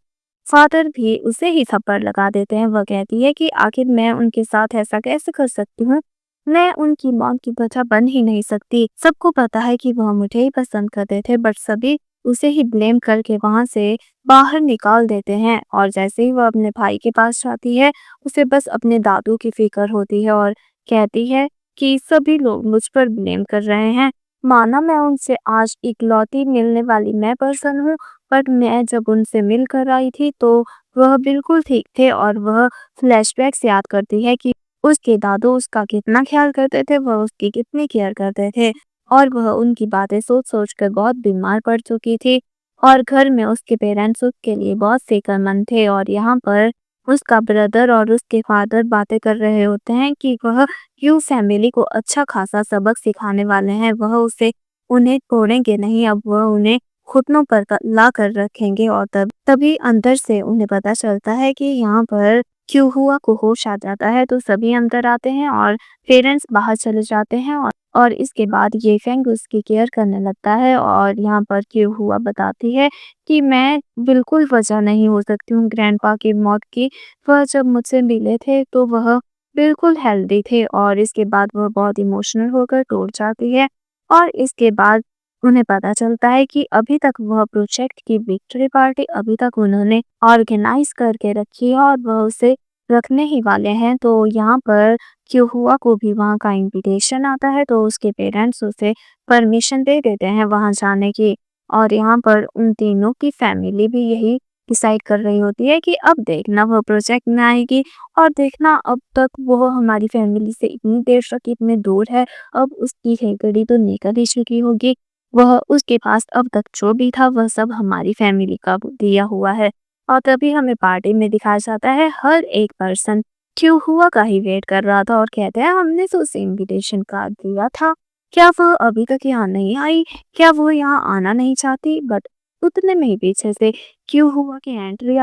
फादर भी उसे ही थप्पड़ लगा देते हैं। वह कहती है कि आखिर मैं उनके साथ ऐसा कैसे कर सकती हूँ, मैं उनकी मौत की वजह बन ही नहीं सकती, सबको पता है कि वह मुझे ही पसंद करते थे बट सभी उसे ही ब्लेम करके वहां से बाहर निकाल देते हैं। और जैसे ही वह अपने भाई के पास जाती है उसे बस अपने दादू की फिक्र होती है और कहती है कि सभी लोग मुझ पर ब्लेम कर रहे हैं, माना मैं उनसे आज इकलौती मिलने वाली मैं पर्सन हूँ, बट मैं जब उनसे मिल कर आई थी तो वह बिल्कुल ठीक थे। और वह फ्लैशबैक्स याद करती है कि उसके दादू उसका कितना ख्याल करते थे, वह उसकी कितनी केयर करते थे और वह उनकी बातें सोच सोच कर बहुत बीमार पड़ चुकी थी। और घर में उसके पेरेंट्स उसके लिए बहुत फिक्रमंद थे और यहाँ पर उसका ब्रदर और उसके फादर बातें कर रहे होते हैं कि वह यू फैमिली को अच्छा खासा सबक सिखाने वाले हैं, वह उसे उन्हें छोड़ेंगे नहीं, अब वह उन्हें घुटनों पर ला कर रखेंगे। और तभी अंदर से उन्हें पता चलता है कि यहाँ पर क्यों हुआ को होश आ जाता है, तो सभी अंदर आते हैं और पेरेंट्स बाहर चले जाते हैं और इसके बाद ये फेंग उसकी केयर करने लगता है। और यहाँ पर क्यों हुआ बताती है कि मैं बिल्कुल वजह नहीं हो सकती हूँ ग्रैंडपा की मौत की, वह जब मुझसे मिले थे तो वह बिल्कुल हेल्दी थे। और इसके बाद वह बहुत इमोशनल होकर टूट जाती है और इसके बाद उन्हें पता चलता है कि अभी तक वह प्रोजेक्ट की विक्ट्री पार्टी अभी तक उन्होंने ऑर्गेनाइज करके रखी है और वह उसे रखने ही वाले हैं। तो यहाँ पर क्यों हुआ को भी वहाँ का इनविटेशन आता है तो उसके पेरेंट्स उसे परमिशन दे देते हैं वहाँ जाने की। और यहाँ पर उन तीनों की फैमिली भी यही डिसाइड कर रही होती है कि अब देखना वह प्रोजेक्ट में आएगी और देखना अब तक वो हमारी फैमिली से इतनी देर तक इतने दूर है, अब उसकी हेकड़ी तो निकल ही चुकी होगी, वह उसके पास अब तक जो भी था वह सब हमारी फैमिली का दिया हुआ है। और तभी हमें पार्टी में दिखाया जाता है हर एक पर्सन क्यों हुआ का ही वेट कर रहा था और कहते हैं हमने तो उसे इनविटेशन कार्ड दिया था, क्या वह अभी तक यहाँ नहीं आई, क्या वो यहाँ आना नहीं चाहती। बट उतने में ही पीछे से क्यों हुआ की एंट्री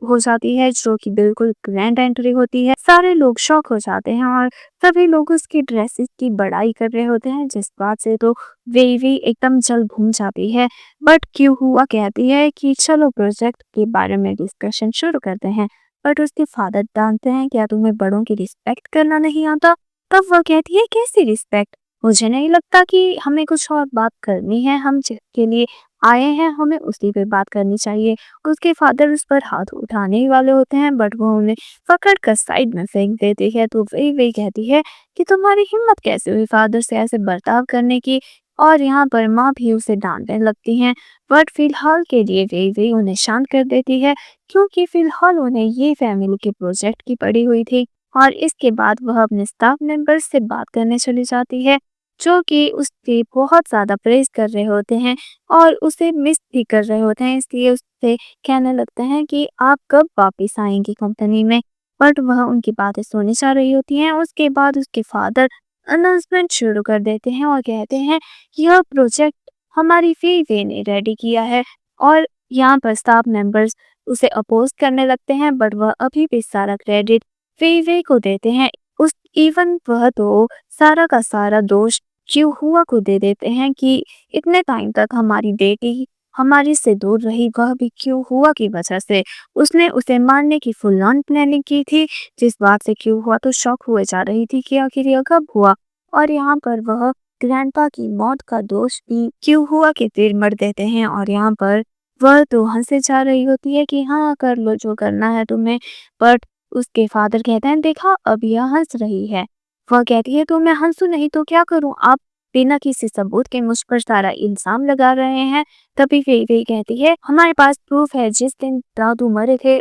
हो जाती है जो कि बिल्कुल ग्रैंड एंट्री होती है, सारे लोग शॉक हो जाते हैं और सभी लोग उसकी ड्रेसेस की बड़ाई कर रहे होते हैं जिस बात से तो वेवी एकदम जल घूम जाती है। बट क्यों हुआ कहती है कि चलो प्रोजेक्ट के बारे में डिस्कशन शुरू करते हैं, बट उसके फादर डांटते हैं क्या तुम्हें बड़ों की रिस्पेक्ट करना नहीं आता। तब वह कहती है कैसी रिस्पेक्ट, मुझे नहीं लगता कि हमें कुछ और बात करनी है, हम जिसके लिए आए हैं हमें उसी पे बात करनी चाहिए। उसके फादर उस पर हाथ उठाने ही वाले होते हैं बट वो उन्हें पकड़ कर साइड में फेंक देती है। तो वही कहती है कि तुम्हारी हिम्मत कैसे हुई फादर से ऐसे बर्ताव करने की, और यहाँ पर माँ भी उसे डांटने लगती हैं। बट फिलहाल के लिए वे उन्हें शांत कर देती है क्योंकि फिलहाल उन्हें ये फैमिली के प्रोजेक्ट की पड़ी हुई थी। और इसके बाद वह अपने स्टाफ मेंबर्स से बात करने चली जाती है जो कि उसकी बहुत ज़्यादा प्रेज़ कर रहे होते हैं और उसे मिस भी कर रहे होते हैं। इसलिए उससे कहने लगते हैं कि आप कब वापस आएँगी कंपनी में? बट वह उनकी बातें सुनी जा रही होती हैं। उसके बाद उसके फादर अनाउंसमेंट शुरू कर देते हैं और कहते हैं, यह प्रोजेक्ट हमारी फीवे ने रेडी किया है। और यहाँ पर स्टाफ मेंबर्स उसे अपोज करने लगते हैं, बट वह अभी भी सारा क्रेडिट फीवे को देते हैं। उस इवन वह तो सारा का सारा दोष क्यों हुआ को दे देते हैं कि इतने टाइम तक हमारी बेटी हमारे से दूर रही, वह भी क्यों हुआ की वजह से। उसने उसे मारने की फुल ऑन प्लानिंग की थी, जिस बात से क्यों हुआ तो शॉक हुए जा रही थी कि आखिर यह कब हुआ। और यहाँ पर वह ग्रैंडपा की मौत का दोष भी क्यों हुआ के तीर मर देते हैं। और यहाँ पर वह तो हंसे जा रही होती है कि हाँ कर लो जो करना है तुम्हें। बट उसके फादर कहते हैं, देखा अब यह हंस रही है। वह कहती है, तो मैं हंसू नहीं तो क्या करूं, आप बिना किसी सबूत के मुझ पर सारा इल्जाम लगा रहे हैं। तभी वे कहती है, हमारे पास प्रूफ है, जिस दिन दादू मरे थे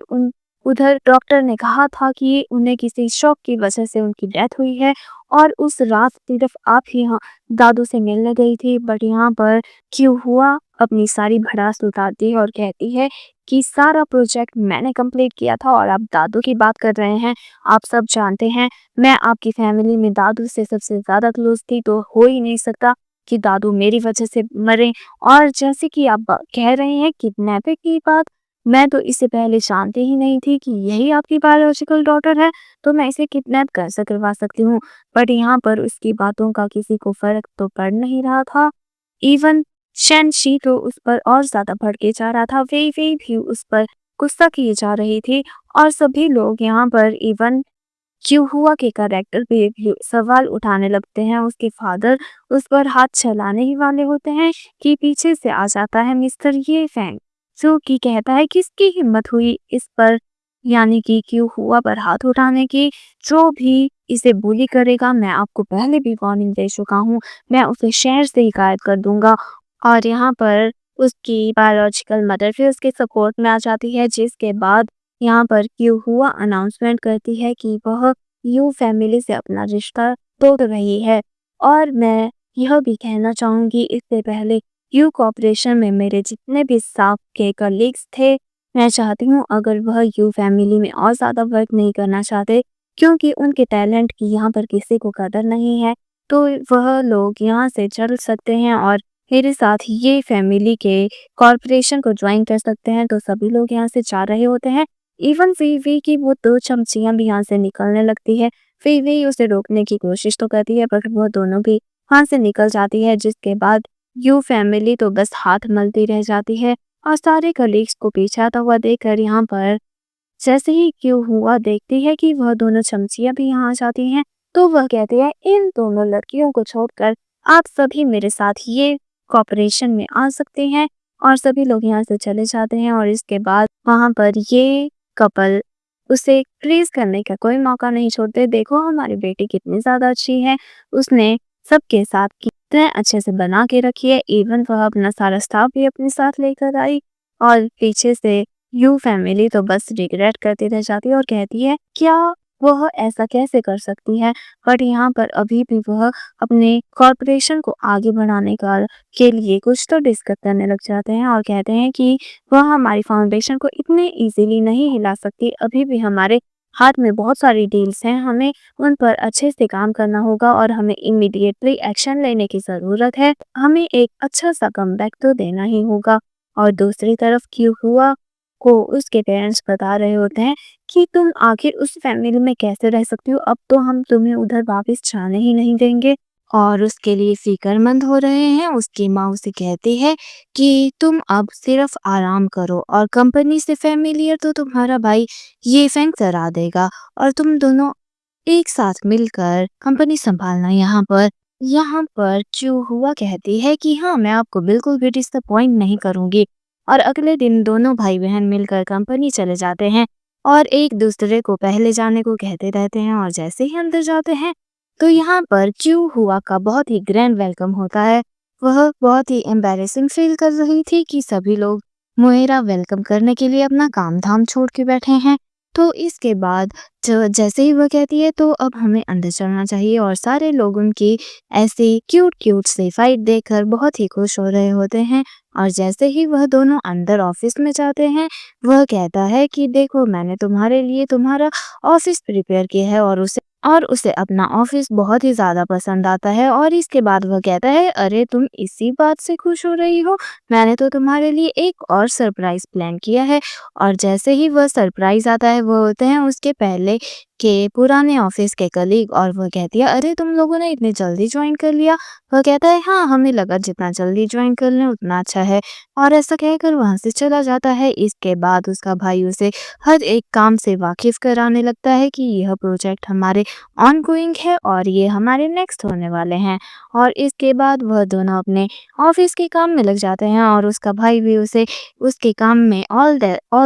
उधर डॉक्टर ने कहा था कि उन्हें किसी शॉक की वजह से उनकी डेथ हुई है। और उस रात सिर्फ आप ही यहाँ दादू से मिलने गई थी। बट यहाँ पर क्यों हुआ अपनी सारी भड़ास उतारती है और कहती है कि सारा प्रोजेक्ट मैंने कंप्लीट किया था और आप दादू की बात कर रहे हैं। आप सब जानते हैं मैं आपकी फैमिली में दादू से सबसे ज्यादा क्लोज थी, तो हो ही नहीं सकता कि दादू मेरी वजह से मरे। और जैसे कि आप कह रहे हैं किडनैपिंग की बात, मैं तो इससे पहले जानती ही नहीं थी कि यही आपकी बायोलॉजिकल डॉटर है, तो मैं इसे किडनैप कैसे करवा सकती हूँ। बट यहाँ पर उसकी बातों का किसी को फर्क तो पड़ नहीं रहा था। इवन शेनशी तो उस पर और ज्यादा भड़के जा रहा था, वे भी उस पर गुस्सा किए जा रही थी। और सभी लोग यहाँ पर इवन क्यों हुआ के कैरेक्टर पे भी सवाल उठाने लगते हैं। उसके फादर उस पर हाथ चलाने ही वाले होते हैं कि पीछे से आ जाता है मिस्टर ये फैंग, जो कि कहता है किसकी हिम्मत हुई इस पर, यानी कि क्यों हुआ पर हाथ उठाने की। जो भी इसे बुली करेगा, मैं आपको पहले भी वार्निंग दे चुका हूँ, मैं उसे शहर से ही गायब कर दूंगा। और यहाँ पर उसकी बायोलॉजिकल मदर फिर उसके सपोर्ट में आ जाती है, जिसके बाद यहाँ पर क्यों हुआ अनाउंसमेंट करती है कि वह यू फैमिली से अपना रिश्ता तोड़ रही है। और मैं यह भी कहना चाहूंगी, इससे पहले यू कॉर्पोरेशन में मेरे जितने भी स्टाफ के कलीग्स थे, मैं चाहती हूँ अगर वह यू फैमिली में और ज़्यादा वर्क नहीं करना चाहते, क्योंकि उनके टैलेंट की यहाँ पर किसी को कदर नहीं है, तो वह लोग यहाँ से चल सकते हैं और मेरे साथ ये फैमिली के कॉर्पोरेशन को ज्वाइन कर सकते हैं। तो सभी लोग यहाँ से जा रहे होते हैं। इवन वीवी की वो दो चमचियां भी यहाँ से निकलने लगती है। वीवी उसे रोकने की कोशिश तो करती है, पर वो दोनों भी वहां से निकल जाती है, जिसके बाद यू फैमिली तो बस हाथ मलती रह जाती है। और सारे कलीग्स को पीछे आता हुआ देखकर यहाँ पर जैसे ही क्यों हुआ देखती है कि वह दोनों चमचियां भी यहाँ आ जाती हैं, तो वह कहती है, इन दोनों लड़कियों को छोड़कर आप सभी मेरे साथ ये कॉर्पोरेशन में आ सकते हैं। और सभी लोग यहाँ से चले जाते हैं। और इसके बाद वहां पर ये कपल उसे प्रेज करने का कोई मौका नहीं छोड़ते। देखो हमारी बेटी कितनी ज्यादा अच्छी है, उसने सबके साथ कितने अच्छे से बना के रखी है। इवन वह अपना सारा स्टाफ भी अपने साथ लेकर आई। और पीछे से यू फैमिली तो बस रिग्रेट करती रह जाती है और कहती है क्या वह ऐसा कैसे कर सकती है। बट यहाँ पर अभी भी वह अपने कॉर्पोरेशन को आगे बढ़ाने का के लिए कुछ तो डिस्कस करने लग जाते हैं और कहते हैं कि वह हमारी फाउंडेशन को इतने इजीली नहीं हिला सकती, अभी भी हमारे हाथ में बहुत सारी डील्स हैं, हमें उन पर अच्छे से काम करना होगा और हमें इमीडिएटली एक्शन लेने की ज़रूरत है। हमें एक अच्छा सा कमबैक तो देना ही होगा। और दूसरी तरफ क्यों हुआ को उसके पेरेंट्स बता रहे होते हैं कि तुम आखिर उस फैमिली में कैसे रह सकती हो, अब तो हम तुम्हें उधर वापस जाने ही नहीं देंगे। और उसके लिए फिक्रमंद हो रहे हैं। उसकी माँ उसे कहती है कि तुम अब सिर्फ आराम करो और कंपनी से फैमिलियर तो तुम्हारा भाई ये फैंग करा देगा और तुम दोनों एक साथ मिलकर कंपनी संभालना। यहाँ पर चू हुआ कहती है कि हाँ मैं आपको बिल्कुल भी डिसअपॉइंट नहीं करूंगी। और अगले दिन दोनों भाई बहन मिलकर कंपनी चले जाते हैं और एक दूसरे को पहले जाने को कहते रहते हैं। और जैसे ही अंदर जाते हैं तो यहाँ पर चू हुआ का बहुत ही ग्रैंड वेलकम होता है। वह बहुत ही एम्बैरेसिंग फील कर रही थी कि सभी लोग मेरा वेलकम करने के लिए अपना काम धाम छोड़ के बैठे हैं। तो इसके बाद जैसे ही वह कहती है तो अब हमें अंदर चलना चाहिए और सारे लोग उनकी ऐसी क्यूट क्यूट सी फाइट देखकर बहुत ही खुश हो रहे होते हैं। और जैसे ही वह दोनों अंदर ऑफिस में जाते हैं, वह कहता है कि देखो मैंने तुम्हारे लिए तुम्हारा ऑफिस प्रिपेयर किया है, और उसे अपना ऑफिस बहुत ही ज़्यादा पसंद आता है। और इसके बाद वह कहता है, अरे तुम इसी बात से खुश हो रही हो, मैंने तो तुम्हारे लिए एक और सरप्राइज प्लान किया है। और जैसे ही वह सरप्राइज आता है, वो होते हैं उसके पहले के पुराने ऑफिस के कलीग। और वह कहती है, अरे तुम लोगों ने इतने जल्दी ज्वाइन कर लिया। वह कहता है, हाँ हमें लगा जितना जल्दी ज्वाइन कर लें उतना अच्छा है। और ऐसा कहकर वहां से चला जाता है। इसके बाद उसका भाई उसे हर एक काम से वाकिफ कराने लगता है कि यह प्रोजेक्ट हमारे ऑनगोइंग है और ये हमारे नेक्स्ट होने वाले हैं। और इसके बाद वह दोनों अपने ऑफिस के काम में लग जाते हैं और उसका भाई भी उसे उसके काम में ऑल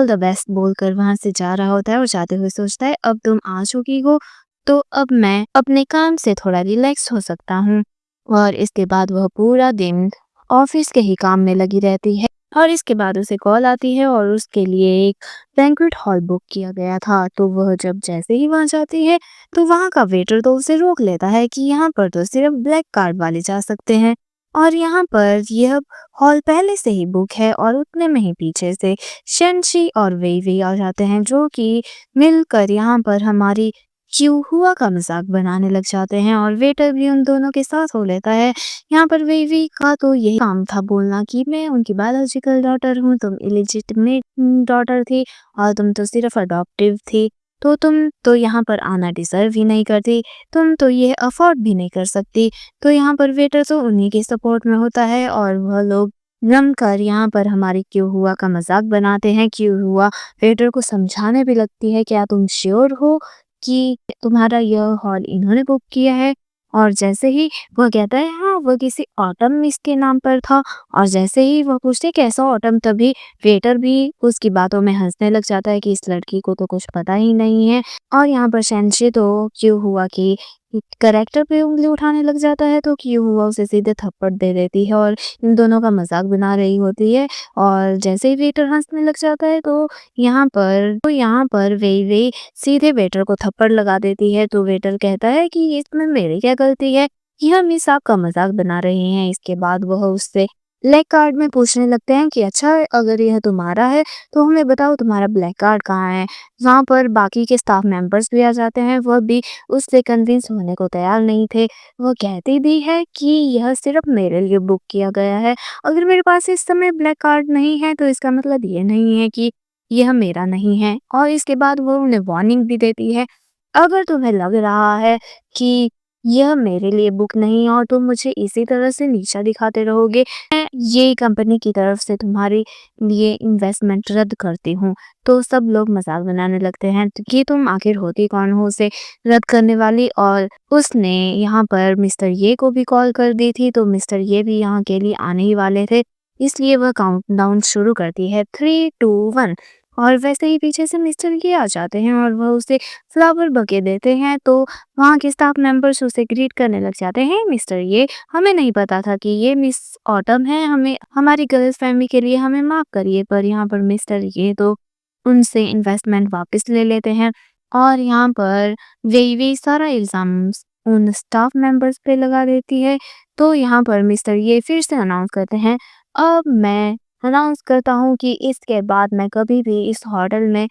द बेस्ट बोलकर वहां से जा रहा होता है। और जाते हुए सोचता है, अब तुम आ चुकी हो तो अब मैं अपने काम से थोड़ा रिलैक्स हो सकता हूँ। और इसके बाद वह पूरा दिन ऑफिस के ही काम में लगी रहती है। और इसके बाद उसे कॉल आती है और उसके लिए एक बैंक्वेट हॉल बुक किया गया था। तो वह जब जैसे ही वहां जाती है, तो वहां का वेटर तो उसे रोक लेता है कि यहाँ पर तो सिर्फ ब्लैक कार्ड वाले जा सकते हैं, और यहाँ पर यह हॉल पहले से ही बुक है। और उतने में ही पीछे से शेंशी और वेई वेई आ जाते हैं, जो कि मिलकर यहाँ पर हमारी हुआ का मजाक बनाने लग जाते हैं। और वेटर भी उन दोनों के साथ हो लेता है। यहाँ पर वेई वेई का तो यही काम था बोलना कि मैं उनकी बायोलॉजिकल डॉटर हूँ, तुम इलिजिटिमेट डॉटर थी और तुम तो सिर्फ अडॉप्टिव थी, तो तुम तो यहाँ पर आना डिजर्व ही नहीं करती, तुम तो ये अफोर्ड भी नहीं कर सकती। तो यहाँ पर वेटर तो उन्हीं के सपोर्ट में होता है और वह लोग जम कर यहाँ पर हमारी क्यों हुआ का मजाक बनाते हैं। क्यों हुआ वेटर को समझाने भी लगती है, क्या तुम श्योर हो कि तुम्हारा यह हॉल इन्होंने बुक किया है। और जैसे ही वह कहता है, हाँ वह किसी ऑटम मिस के नाम पर था। और जैसे ही वह पूछते कैसा ऑटम, तभी वेटर भी उसकी बातों में हंसने लग जाता है कि इस लड़की को तो कुछ पता ही नहीं है। और यहाँ पर शैनशी तो क्यों हुआ कि करेक्टर पे उंगली उठाने लग जाता है, तो क्यों हुआ उसे सीधे थप्पड़ दे देती है और इन दोनों का मजाक बना रही होती है। और जैसे ही वेटर हंसने लग जाता है, तो यहाँ पर वे सीधे वेटर को थप्पड़ लगा देती है। तो वेटर कहता है कि इसमें मेरी क्या गलती है, यह मिस आपका मजाक बना रहे हैं। इसके बाद वह उससे ब्लैक कार्ड में पूछने लगते हैं कि अच्छा अगर यह तुम्हारा है तो हमें बताओ तुम्हारा ब्लैक कार्ड कहाँ है। वहाँ पर बाकी के स्टाफ मेंबर्स भी आ जाते हैं, वह भी उससे कन्विंस होने को तैयार नहीं थे। वह कहती भी है कि यह सिर्फ मेरे लिए बुक किया गया है, अगर मेरे पास इस समय ब्लैक कार्ड नहीं है तो इसका मतलब ये नहीं है कि यह मेरा नहीं है। और इसके बाद वो उन्हें वार्निंग भी देती है, अगर तुम्हें लग रहा है कि यह मेरे लिए बुक नहीं है और तुम मुझे इसी तरह से नीचा दिखाते रहोगे, मैं ये कंपनी की तरफ से तुम्हारे लिए इन्वेस्टमेंट रद्द करती हूँ। तो सब लोग मजाक बनाने लगते हैं कि तुम आखिर होती कौन हो उसे रद्द करने वाली। और उसने यहाँ पर मिस्टर ये को भी कॉल कर दी थी, तो मिस्टर ये भी यहाँ के लिए आने ही वाले थे, इसलिए वह काउंटडाउन शुरू करती है 3, 2, 1। और वैसे ही पीछे से मिस्टर ये आ जाते हैं और वह उसे फ्लावर बके देते हैं। तो वहाँ के स्टाफ मेंबर्स उसे ग्रीट करने लग जाते हैं, मिस्टर ये हमें नहीं पता था कि ये मिस ऑटम है, हमें हमारी गर्ल्स फैमिली के लिए हमें माफ करिए। पर यहाँ पर मिस्टर ये तो उनसे इन्वेस्टमेंट वापस ले लेते हैं। और यहाँ पर वे सारा इल्ज़ाम उन स्टाफ मेंबर्स पे लगा देती है। तो यहाँ पर मिस्टर ये फिर से अनाउंस करते हैं, अब मैं अनाउंस करता हूँ कि इसके बाद मैं कभी भी इस होटल में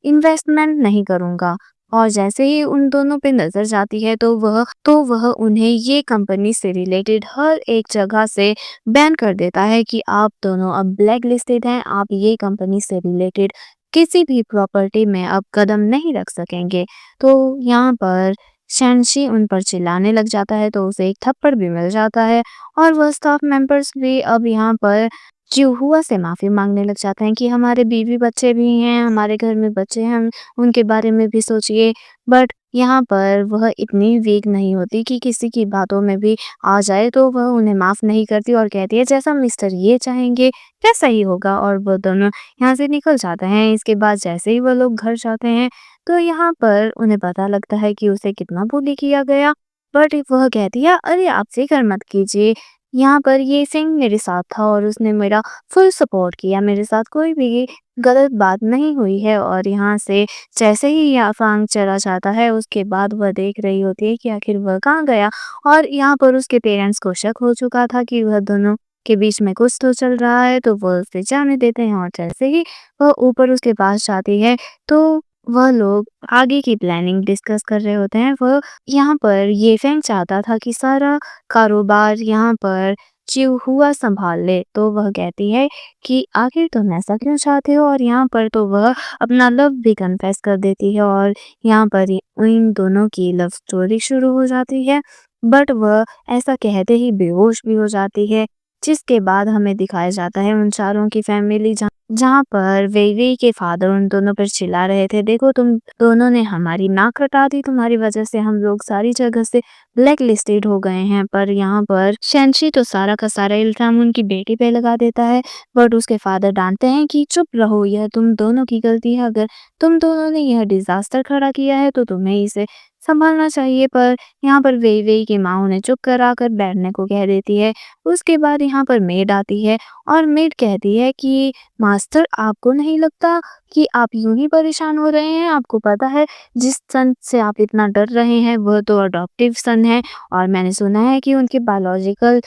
इन्वेस्टमेंट नहीं करूँगा। और जैसे ही उन दोनों पे नज़र जाती है, तो वह उन्हें ये कंपनी से रिलेटेड हर एक जगह से बैन कर देता है कि आप दोनों अब ब्लैक लिस्टेड हैं, आप ये कंपनी से रिलेटेड किसी भी प्रॉपर्टी में अब कदम नहीं रख सकेंगे। तो यहाँ पर शैनशी उन पर चिल्लाने लग जाता है, तो उसे एक थप्पड़ भी मिल जाता है। और वह स्टाफ मेंबर्स भी अब यहाँ पर चिहुआ से माफ़ी मांगने लग जाते हैं कि हमारे बीवी बच्चे भी हैं, हमारे घर में बच्चे हैं, हम उनके बारे में भी सोचिए। बट यहाँ पर वह इतनी वीक नहीं होती कि किसी की बातों में भी आ जाए, तो वह उन्हें माफ़ नहीं करती और कहती है जैसा मिस्टर ये चाहेंगे वैसा ही होगा। और वह दोनों यहाँ से निकल जाते हैं। इसके बाद जैसे ही वह लोग घर जाते हैं, तो यहाँ पर उन्हें पता लगता है कि उसे कितना बुली किया गया। बट वह कहती है, अरे आप फिक्र मत कीजिए, यहाँ पर ये फेंग मेरे साथ था और उसने मेरा फुल सपोर्ट किया, मेरे साथ कोई भी गलत बात नहीं हुई है। और यहाँ से जैसे ही याफांग चला जाता है, उसके बाद वह देख रही होती है कि आखिर वह कहाँ गया। और यहाँ पर उसके पेरेंट्स को शक हो चुका था कि वह दोनों के बीच में कुछ तो चल रहा है, तो वह उसे जाने देते हैं। और जैसे ही वह ऊपर उसके पास जाती है, तो वह लोग आगे की प्लानिंग डिस्कस कर रहे होते हैं। वह यहाँ पर ये फेंग चाहता था कि सारा कारोबार यहाँ पर चिहुआ संभाल ले, तो वह कहती है कि आखिर तुम ऐसा क्यों चाहते हो। और यहाँ पर तो वह अपना लव भी कन्फेस कर देती है और यहाँ पर इन दोनों की लव स्टोरी शुरू हो जाती है। बट वह ऐसा कहते ही बेहोश भी हो जाती है, जिसके बाद हमें दिखाया जाता है उन चारों की फैमिली, जहाँ पर वेई वेई के फादर उन दोनों पर चिल्ला रहे थे, देखो तुम दोनों ने हमारी नाक कटा दी, तुम्हारी वजह से हम लोग सारी जगह से ब्लैक लिस्टेड हो गए हैं। पर यहाँ पर शेंशी तो सारा का सारा इल्जाम उनकी बेटी पे लगा देता है। बट उसके फादर डांटते हैं कि चुप रहो, यह तुम दोनों की गलती है, अगर तुम दोनों ने यह डिजास्टर खड़ा किया है तो तुम्हें इसे संभालना चाहिए। पर यहाँ पर वेई वेई की माँ उन्हें चुप कराकर बैठने को कह देती है। उसके बाद यहाँ पर मेड आती है और मेड कहती है कि मास्टर, आपको नहीं लगता कि आप यूं ही परेशान हो रहे हैं? आपको पता है जिस सन से आप इतना डर रहे हैं वह तो अडॉप्टिव सन है, और मैंने सुना है कि उनके बायोलॉजिकल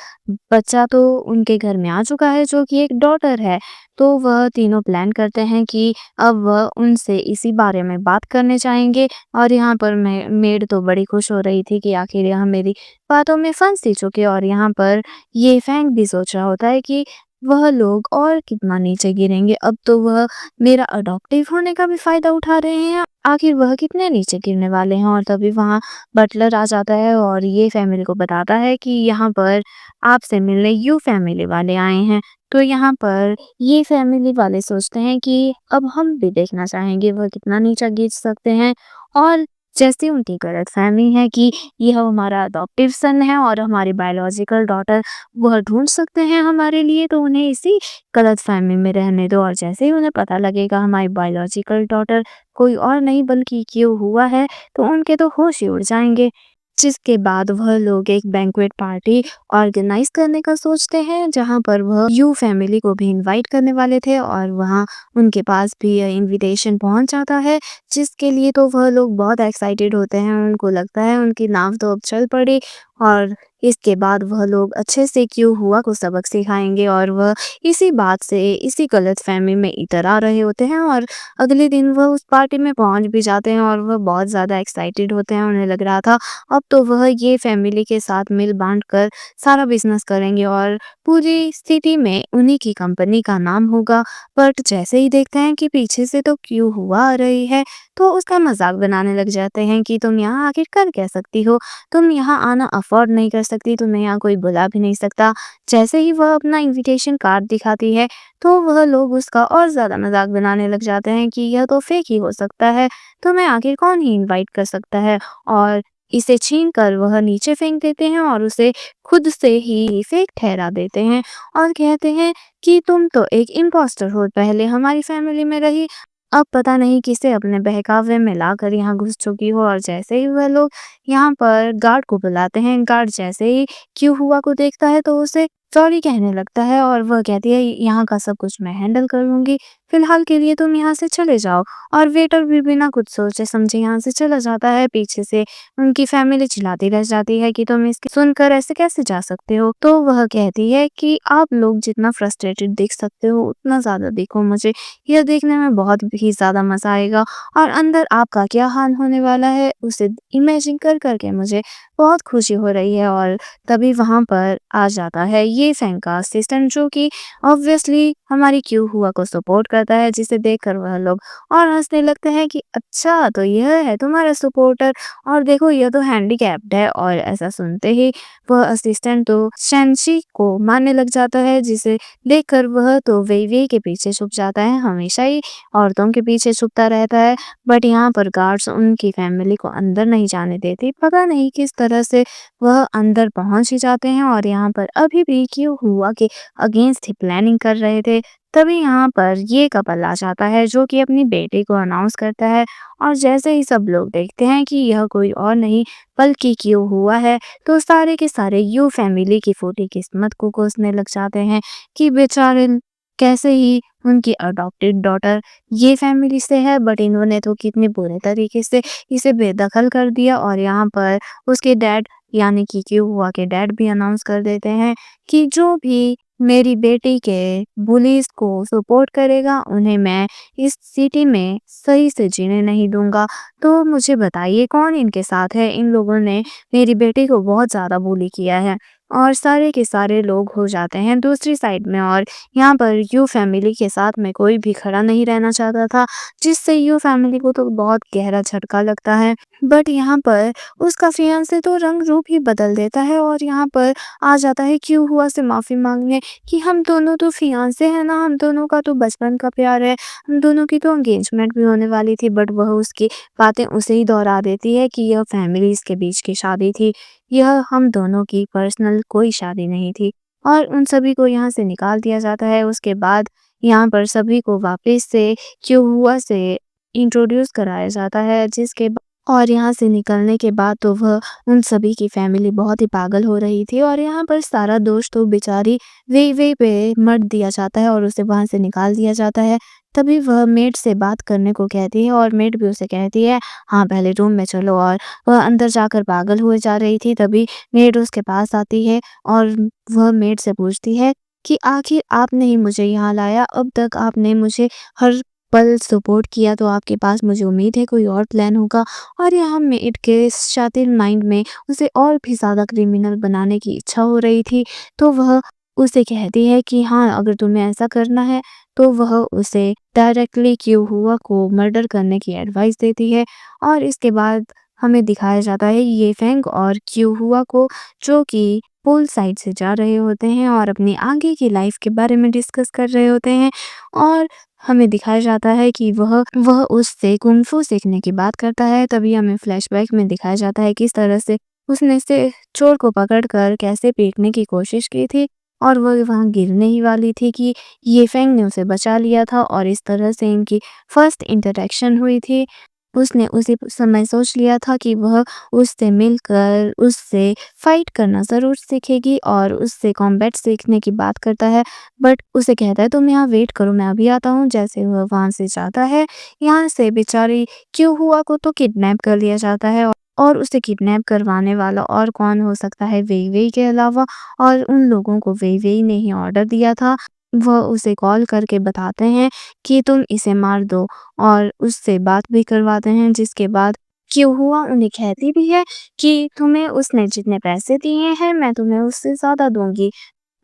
बच्चा तो उनके घर में आ चुका है जो कि एक डॉटर है। तो वह तीनों प्लान करते हैं कि अब वह उनसे इसी बारे में बात करने चाहेंगे। और यहाँ पर मेड तो बड़ी खुश हो रही थी कि आखिर यह मेरी बातों में फंस ही चुके। और यहाँ पर ये फैंग भी सोच रहा होता है कि वह लोग और कितना नीचे गिरेंगे, अब तो वह मेरा अडॉप्टिव होने का भी फायदा उठा रहे हैं, आखिर वह कितने नीचे गिरने वाले हैं। और तभी वहाँ बटलर आ जाता है और ये फैमिली को बताता है कि यहाँ पर आपसे मिलने यू फैमिली वाले आए हैं। तो यहाँ पर ये फैमिली वाले सोचते हैं कि अब हम भी देखना चाहेंगे वह कितना नीचा गिर सकते हैं। और जैसे उनकी गलतफहमी है कि यह हमारा अडॉप्टिव सन है और हमारी बायोलॉजिकल डॉटर वह ढूंढ सकते हैं हमारे लिए, तो उन्हें इसी गलतफहमी में रहने दो। और जैसे ही उन्हें पता लगेगा हमारी बायोलॉजिकल डॉटर कोई और नहीं बल्कि क्यों हुआ है, तो उनके तो होश ही उड़ जाएंगे। जिसके बाद वह लोग एक बैंक्वेट पार्टी ऑर्गेनाइज करने का सोचते हैं, जहां पर वह यू फैमिली को भी इनवाइट करने वाले थे। और वहां उनके पास भी यह इनविटेशन पहुंच जाता है, जिसके लिए तो वह लोग बहुत एक्साइटेड होते हैं। उनको लगता है उनकी नाव तो अब चल पड़ी और इसके बाद वह लोग अच्छे से क्यों हुआ को सबक सिखाएंगे। और वह इसी बात से इसी गलतफहमी में इतरा रहे होते हैं। और अगले दिन वह उस पार्टी में पहुंच भी जाते हैं और वह बहुत ज़्यादा एक्साइटेड होते हैं। उन्हें लग रहा था अब तो वह ये फैमिली के साथ मिल बांट कर सारा बिजनेस करेंगे और पूरी स्थिति में उन्हीं की कंपनी का नाम होगा। बट जैसे ही देखते हैं कि पीछे से तो क्यों हुआ आ रही है, तो उसका मजाक बनाने लग जाते हैं कि तुम यहाँ आखिर कर क्या सकती हो, तुम यहाँ आना अफोर्ड नहीं कर सकती, तुम्हें यहाँ कोई बुला भी नहीं सकता। जैसे ही वह अपना इनविटेशन कार्ड दिखाती है, तो वह लोग उसका और ज़्यादा मजाक बनाने लग जाते हैं कि यह तो फेक ही हो सकता है, तुम्हें आखिर कौन ही इनवाइट कर सकता है। और इसे छीन कर वह नीचे फेंक देते हैं और उसे खुद से ही फेक ठहरा देते हैं और कहते हैं कि तुम तो एक इम्पोस्टर हो, पहले हमारी फैमिली में रही, अब पता नहीं किसे अपने बहकावे में लाकर यहाँ घुस चुकी हो। और जैसे ही वह लोग यहाँ पर गार्ड को बुलाते हैं, गार्ड जैसे ही क्यों हुआ को देखता है तो उसे सॉरी कहने लगता है और वह कहती है यहाँ का सब कुछ मैं हैंडल कर लूंगी, फिलहाल के लिए तुम यहाँ से चले जाओ। और वेटर भी बिना कुछ सोचे समझे यहाँ से चला जाता है। पीछे से उनकी फैमिली चिल्लाती रह जाती है कि तुम इसकी सुनकर ऐसे कैसे जा सकते हो। तो वह कहती है कि आप लोग जितना फ्रस्ट्रेटेड दिख सकते हो उतना ज्यादा देखो, मुझे यह देखने में बहुत ही ज्यादा मजा आएगा और अंदर आपका क्या हाल होने वाला है उसे इमेजिन कर करके मुझे बहुत खुशी हो रही है। और तभी वहां पर आ जाता है ये फैंग का असिस्टेंट, जो कि ऑब्वियसली हमारी क्यू हुआ को सपोर्ट करता है, जिसे देखकर वह लोग और हंसने लगते हैं कि अच्छा तो यह है तुम्हारा सपोर्टर, और देखो यह तो हैंडीकैप्ड है। और ऐसा सुनते ही वह असिस्टेंट तो शेंशी को मारने लग जाता है, जिसे देखकर वह तो वेई वेई के पीछे छुप जाता है, हमेशा ही औरतों के पीछे छुपता रहता है। बट यहाँ पर गार्ड्स उनकी फैमिली को अंदर नहीं जाने देते, पता नहीं किस तरह से वह अंदर पहुंच ही जाते हैं। और यहाँ पर अभी भी क्यों हुआ के अगेंस्ट ही प्लानिंग कर रहे थे, तभी यहाँ पर ये कपल आ जाता है जो कि अपनी बेटी को अनाउंस करता है। और जैसे ही सब लोग देखते हैं कि यह कोई और नहीं बल्कि क्यू हुआ है, तो सारे के सारे यू फैमिली की फूटी किस्मत को कोसने लग जाते हैं कि बेचारे कैसे ही उनकी अडॉप्टेड डॉटर ये फैमिली से है, बट इन्होंने तो कितने बुरे तरीके से इसे बेदखल कर दिया। और यहाँ पर उसके डैड यानी कि क्यू हुआ के डैड भी अनाउंस कर देते हैं कि जो भी मेरी बेटी के बुलीज को सपोर्ट करेगा उन्हें मैं इस सिटी में सही से जीने नहीं दूंगा। तो मुझे बताइए कौन इनके साथ है? इन लोगों ने मेरी बेटी को बहुत ज़्यादा बुली किया है। और सारे के सारे लोग हो जाते हैं दूसरी साइड में। और यहाँ पर यू फैमिली के साथ में कोई भी खड़ा नहीं रहना चाहता था, जिससे यू फैमिली को तो बहुत गहरा झटका लगता है। बट यहाँ पर उसका फियांसे तो रंग रूप ही बदल देता है और यहाँ पर आ जाता है क्यों हुआ से माफ़ी मांगने कि हम दोनों तो फियांसे हैं ना, हम दोनों का तो बचपन का प्यार है, हम दोनों की तो एंगेजमेंट भी होने वाली थी। बट वह उसकी बातें उसे ही दोहरा देती है कि यह फैमिलीज के बीच की शादी थी, यह हम दोनों की पर्सनल कोई शादी नहीं थी। और उन सभी को यहाँ से निकाल दिया जाता है। उसके बाद यहाँ पर सभी को वापस से क्यों हुआ से इंट्रोड्यूस कराया जाता है, जिसके और यहाँ से निकलने के बाद तो वह उन सभी की फैमिली बहुत ही पागल हो रही थी। और यहाँ पर सारा दोष तो बेचारी वे पे मर दिया जाता है और उसे वहाँ से निकाल दिया जाता है। तभी वह मेड से बात करने को कहती है और मेड भी उसे कहती है हाँ पहले रूम में चलो। और वह अंदर जाकर पागल हुए जा रही थी। तभी मेड उसके पास आती है और वह मेड से पूछती है कि आखिर आपने ही मुझे यहाँ लाया, अब तक आपने मुझे हर पल सपोर्ट किया, तो आपके पास मुझे उम्मीद है कोई और प्लान होगा। और यहाँ मेड के शातिर माइंड में उसे और भी ज़्यादा क्रिमिनल बनाने की इच्छा हो रही थी। तो वह उसे कहती है कि हाँ अगर तुम्हें ऐसा करना है, तो वह उसे डायरेक्टली क्यू हुआ को मर्डर करने की एडवाइस देती है। और इसके बाद हमें दिखाया जाता है ये फेंग और क्यू हुआ को जो कि पूल साइड से जा रहे होते हैं और अपनी आगे की लाइफ के बारे में डिस्कस कर रहे होते हैं। और हमें दिखाया जाता है कि वह उससे कुंग-फू सीखने की बात करता है। तभी हमें फ्लैशबैक में दिखाया जाता है किस तरह से उसने से चोर को पकड़कर कैसे पीटने की कोशिश की थी और वह वहाँ गिरने ही वाली थी कि ये फेंग ने उसे बचा लिया था। और इस तरह से इनकी फर्स्ट इंटरेक्शन हुई थी। उसने उसी समय सोच लिया था कि वह उससे मिलकर उससे फाइट करना ज़रूर सीखेगी और उससे कॉम्बैट सीखने की बात करता है। बट उसे कहता है तुम यहाँ वेट करो, मैं अभी आता हूँ। जैसे वह वहाँ से जाता है, यहाँ से बेचारी क्यों हुआ को तो किडनैप कर लिया जाता है। और उसे किडनैप करवाने वाला और कौन हो सकता है वेई वेई के अलावा। और उन लोगों को वेई वेई ने ही ऑर्डर दिया था। वह उसे कॉल करके बताते हैं कि तुम इसे मार दो और उससे बात भी करवाते हैं। जिसके बाद क्यों हुआ उन्हें कहती भी है कि तुम्हें उसने जितने पैसे दिए हैं मैं तुम्हें उससे ज़्यादा दूंगी,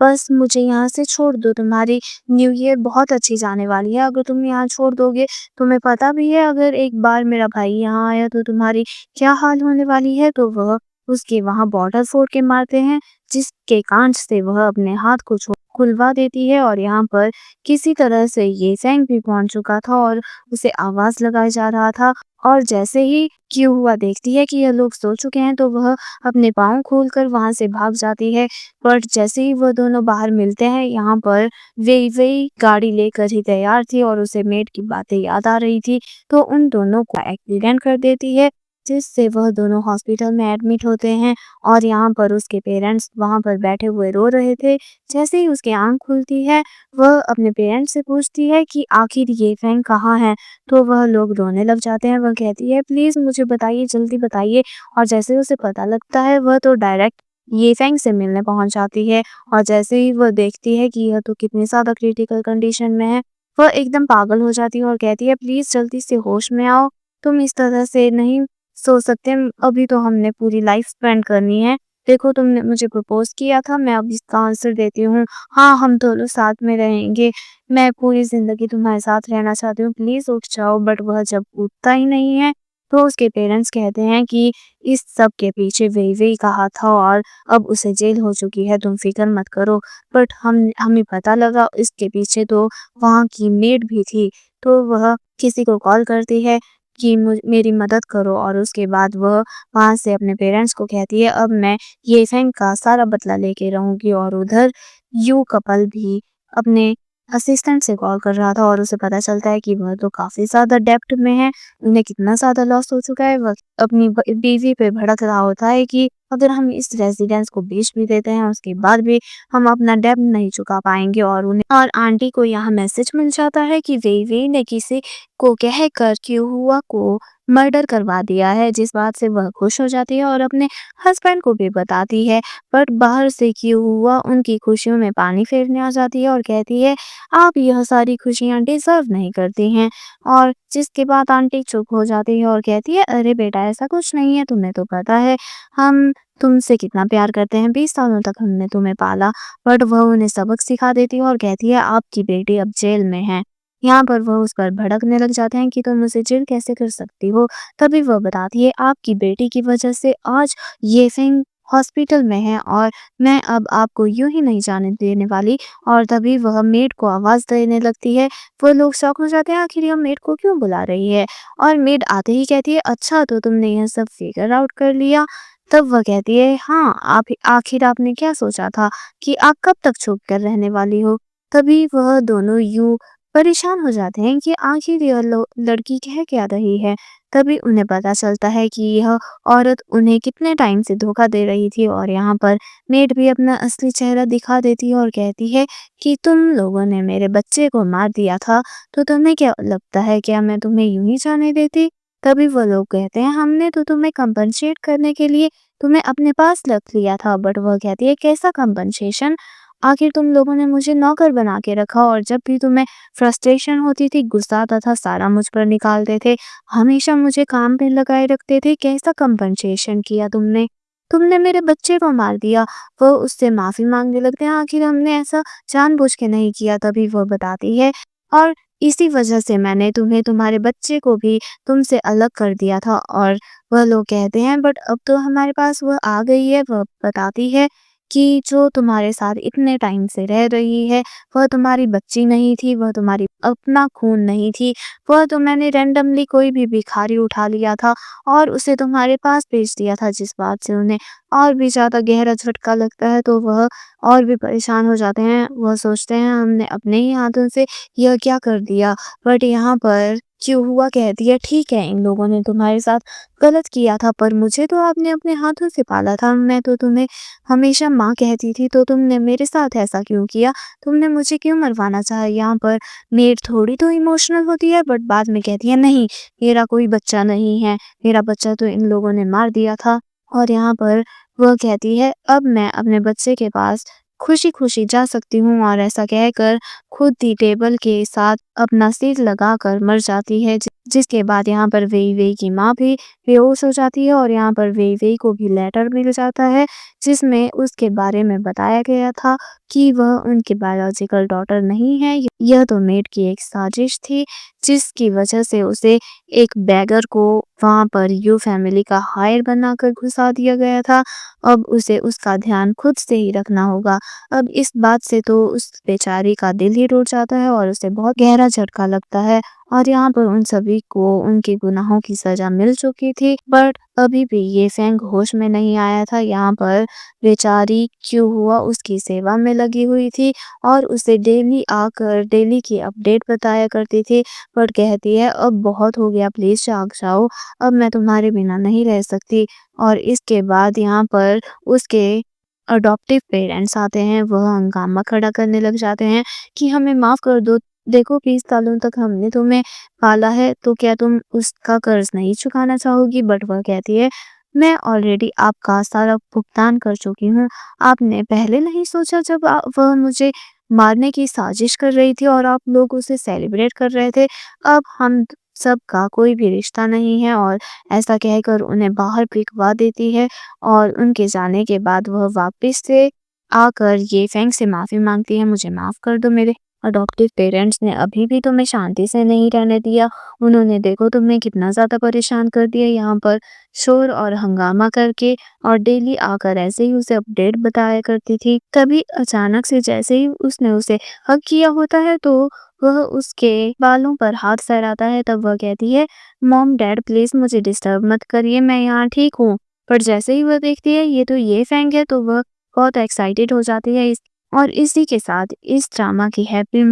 बस मुझे यहाँ से छोड़ दो। तुम्हारी न्यू ईयर बहुत अच्छी जाने वाली है अगर तुम यहाँ छोड़ दोगे। तुम्हें पता भी है अगर एक बार मेरा भाई यहाँ आया तो तुम्हारी क्या हाल होने वाली है। तो वह उसके वहाँ बॉर्डर फोड़ के मारते हैं, जिसके कांच से वह अपने हाथ को खुलवा देती है। और यहाँ पर किसी तरह से ये सैंग भी पहुंच चुका था और उसे आवाज लगाया जा रहा था। और जैसे ही क्यों हुआ देखती है कि यह लोग सो चुके हैं, तो वह अपने पाँव खोलकर वहां से भाग जाती है। बट जैसे ही वो दोनों बाहर मिलते हैं, यहाँ पर वे गाड़ी लेकर ही तैयार थी और उसे मेड की बातें याद आ रही थी। तो उन दोनों को एक्सीडेंट कर देती है, जिससे वह दोनों हॉस्पिटल में एडमिट होते हैं। और यहाँ पर उसके पेरेंट्स वहाँ पर बैठे हुए रो रहे थे। जैसे ही उसकी आंख खुलती है, वह अपने पेरेंट्स से पूछती है कि आखिर ये फैंग कहाँ है। तो वह लोग रोने लग जाते हैं। वह कहती है प्लीज़ मुझे बताइए, जल्दी बताइए। और जैसे ही उसे पता लगता है, वह तो डायरेक्ट ये फैंग से मिलने पहुंच जाती है। और जैसे ही वह देखती है कि यह तो कितनी ज़्यादा क्रिटिकल कंडीशन में है, वह एकदम पागल हो जाती है और कहती है प्लीज़ जल्दी से होश में आओ, तुम इस तरह से नहीं सो सकते, अभी तो हमने पूरी लाइफ स्पेंड करनी है। देखो तुमने मुझे प्रपोज किया था, मैं अब इसका आंसर देती हूँ। हाँ हम दोनों साथ में रहेंगे, मैं पूरी जिंदगी तुम्हारे साथ रहना चाहती हूँ, प्लीज उठ जाओ। बट वह जब उठता ही नहीं है, तो उसके पेरेंट्स कहते हैं कि इस सब के पीछे वे का हाथ था और अब उसे जेल हो चुकी है, तुम फिक्र मत करो। बट हमें पता लगा इसके पीछे तो वहाँ की मेड भी थी। तो वह किसी को कॉल करती है कि मेरी मदद करो। और उसके बाद वह वहाँ से अपने पेरेंट्स को कहती है अब मैं ये फैंग का सारा बदला लेके रहूंगी। और उधर यू कपल भी अपने असिस्टेंट से कॉल कर रहा था और उसे पता चलता है कि वह तो काफ़ी ज़्यादा डेब्ट में है, उन्हें कितना ज़्यादा लॉस हो चुका है। वह अपनी बीवी पे भड़क रहा होता है कि अगर हम इस रेजिडेंस को बेच भी देते हैं, उसके बाद भी हम अपना डेब्ट नहीं चुका पाएंगे। और आंटी को यहाँ मैसेज मिल जाता है कि वेई ने किसी को कहकर क्यूहुआ को मर्डर करवा दिया है, जिस बात से वह खुश हो जाती है और अपने हस्बैंड को भी बताती है। बट बाहर से क्यूहुआ उनकी खुशियों में पानी फेरने आ जाती है और कहती है आप यह सारी खुशियाँ डिज़र्व नहीं करती हैं। और जिसके बाद आंटी चुप हो जाती है और कहती है अरे बेटा ऐसा कुछ नहीं है, तुम्हें तो पता है हम तुमसे कितना प्यार करते हैं, 20 सालों तक हमने तुम्हें पाला। बट वह उन्हें सबक सिखा देती है और कहती है आपकी बेटी अब जेल में है। यहाँ पर वह उस पर भड़कने लग जाते हैं कि तुम उसे जेल कैसे कर सकती हो। तभी वह बताती है आपकी बेटी की वजह से आज ये फिंग हॉस्पिटल में है और मैं अब आपको यूं ही नहीं जाने देने वाली। और तभी वह मेड को आवाज़ देने लगती है। वो लोग शॉक हो जाते हैं आखिर यह मेड को क्यों बुला रही है। और मेड आते ही कहती है अच्छा तो तुमने यह सब फिगर आउट कर लिया। तब वह कहती है हाँ आप आखिर आपने क्या सोचा था कि आप कब तक छुप कर रहने वाली हो। तभी वह दोनों यूं परेशान हो जाते हैं कि आखिर यह लड़की कह क्या रही है। तभी उन्हें पता चलता है कि यह औरत उन्हें कितने टाइम से धोखा दे रही थी। और यहाँ पर मेड भी अपना असली चेहरा दिखा देती है और कहती है कि तुम लोगों ने मेरे बच्चे को मार दिया था, तो तुम्हें क्या लगता है क्या मैं तुम्हें यूं ही जाने देती। तभी वो लोग कहते हैं हमने तो तुम्हें कंपनसेट करने के लिए तुम्हें अपने पास रख लिया था। बट वह कहती है कैसा कंपनसेशन, आखिर तुम लोगों ने मुझे नौकर बना के रखा और जब भी तुम्हें फ्रस्ट्रेशन होती थी, गुस्सा आता था, सारा मुझ पर निकालते थे, हमेशा मुझे काम पे लगाए रखते थे। कैसा कंपनसेशन किया तुमने, तुमने मेरे बच्चे को मार दिया। वो उससे माफी मांगने लगते हैं आखिर हमने ऐसा जानबूझ के नहीं किया। तभी वो बताती है और इसी वजह से मैंने तुम्हें तुम्हारे बच्चे को भी तुमसे अलग कर दिया था। और वह लोग कहते हैं बट अब तो हमारे पास वह आ गई है। वह बताती है कि जो तुम्हारे साथ इतने टाइम से रह रही है वह तुम्हारी बच्ची नहीं थी, वह तुम्हारी अपना खून नहीं थी, वह तो मैंने रैंडमली कोई भी भिखारी उठा लिया था और उसे तुम्हारे पास भेज दिया था। जिस बात से उन्हें और भी ज़्यादा गहरा झटका लगता है तो वह और भी परेशान हो जाते हैं। वह सोचते हैं हमने अपने ही हाथों से यह क्या कर दिया। बट यहाँ पर चिहुआ कहती है ठीक है इन लोगों ने तुम्हारे साथ गलत किया था पर मुझे तो आपने अपने हाथों से पाला था, मैं तो तुम्हें हमेशा माँ कहती थी, तो तुमने मेरे साथ ऐसा क्यों किया, तुमने मुझे क्यों मरवाना चाहा। यहाँ पर मेड थोड़ी तो इमोशनल होती है बट बाद में कहती है नहीं मेरा कोई बच्चा नहीं है, मेरा बच्चा तो इन लोगों ने मार दिया था। और यहाँ पर वह कहती है अब मैं अपने बच्चे के पास खुशी खुशी जा सकती हूँ। और ऐसा कहकर खुद ही टेबल के साथ अपना सिर लगाकर मर जाती है। जिसके बाद यहाँ पर वेई वेई की माँ भी बेहोश हो जाती है और यहाँ पर वेई वेई को भी लेटर मिल जाता है जिसमें उसके बारे में बताया गया था कि वह उनकी बायोलॉजिकल डॉटर नहीं है। यह तो मेड की एक साजिश थी जिसकी वजह से उसे एक बैगर को वहां पर यू फैमिली का हायर बनाकर घुसा दिया गया था। अब उसे उसका ध्यान खुद से ही रखना होगा। अब इस बात से तो उस बेचारी का दिल ही टूट जाता है और उसे बहुत गहरा झटका लगता है। और यहाँ पर उन सभी को उनके गुनाहों की सजा मिल चुकी थी बट अभी भी ये फेंग होश में नहीं आया था। यहाँ पर बेचारी क्यों हुआ उसकी सेवा में लगी हुई थी और उसे डेली आकर डेली की अपडेट बताया करती थी। बट कहती है अब बहुत हो गया, प्लीज जाग जाओ, अब मैं तुम्हारे बिना नहीं रह सकती। और इसके बाद यहाँ पर उसके अडॉप्टिव पेरेंट्स आते हैं, वह हंगामा खड़ा करने लग जाते हैं कि हमें माफ कर दो, देखो 20 सालों तक हमने तुम्हें पाला है तो क्या तुम उसका कर्ज नहीं चुकाना चाहोगी। बट वह कहती है मैं ऑलरेडी आपका सारा भुगतान कर चुकी हूँ, आपने पहले नहीं सोचा जब वह मुझे मारने की साजिश कर रही थी और आप लोग उसे सेलिब्रेट कर रहे थे। अब हम सबका कोई भी रिश्ता नहीं है। और ऐसा कहकर उन्हें बाहर फेंकवा देती है और उनके जाने के बाद वह वापस से आकर ये फेंग से माफ़ी मांगती है, मुझे माफ़ कर दो, मेरे अडॉप्टिव पेरेंट्स ने अभी भी तुम्हें शांति से नहीं रहने दिया, उन्होंने देखो तुम्हें कितना ज़्यादा परेशान कर दिया यहाँ पर शोर और हंगामा करके। और डेली आकर ऐसे ही उसे अपडेट बताया करती थी। तभी अचानक से जैसे ही उसने उसे हक किया होता है तो वह उसके बालों पर हाथ फहराता है। तब वह कहती है मॉम डैड प्लीज मुझे डिस्टर्ब मत करिए, मैं यहाँ ठीक हूँ। पर जैसे ही वह देखती है ये तो ये फेंग है तो वह बहुत एक्साइटेड हो जाती है। और इसी के साथ इस ड्रामा की हैप्पी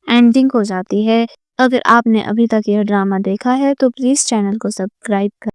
एंडिंग हो जाती है। अगर आपने अभी तक यह ड्रामा देखा है तो प्लीज़ चैनल को सब्सक्राइब कर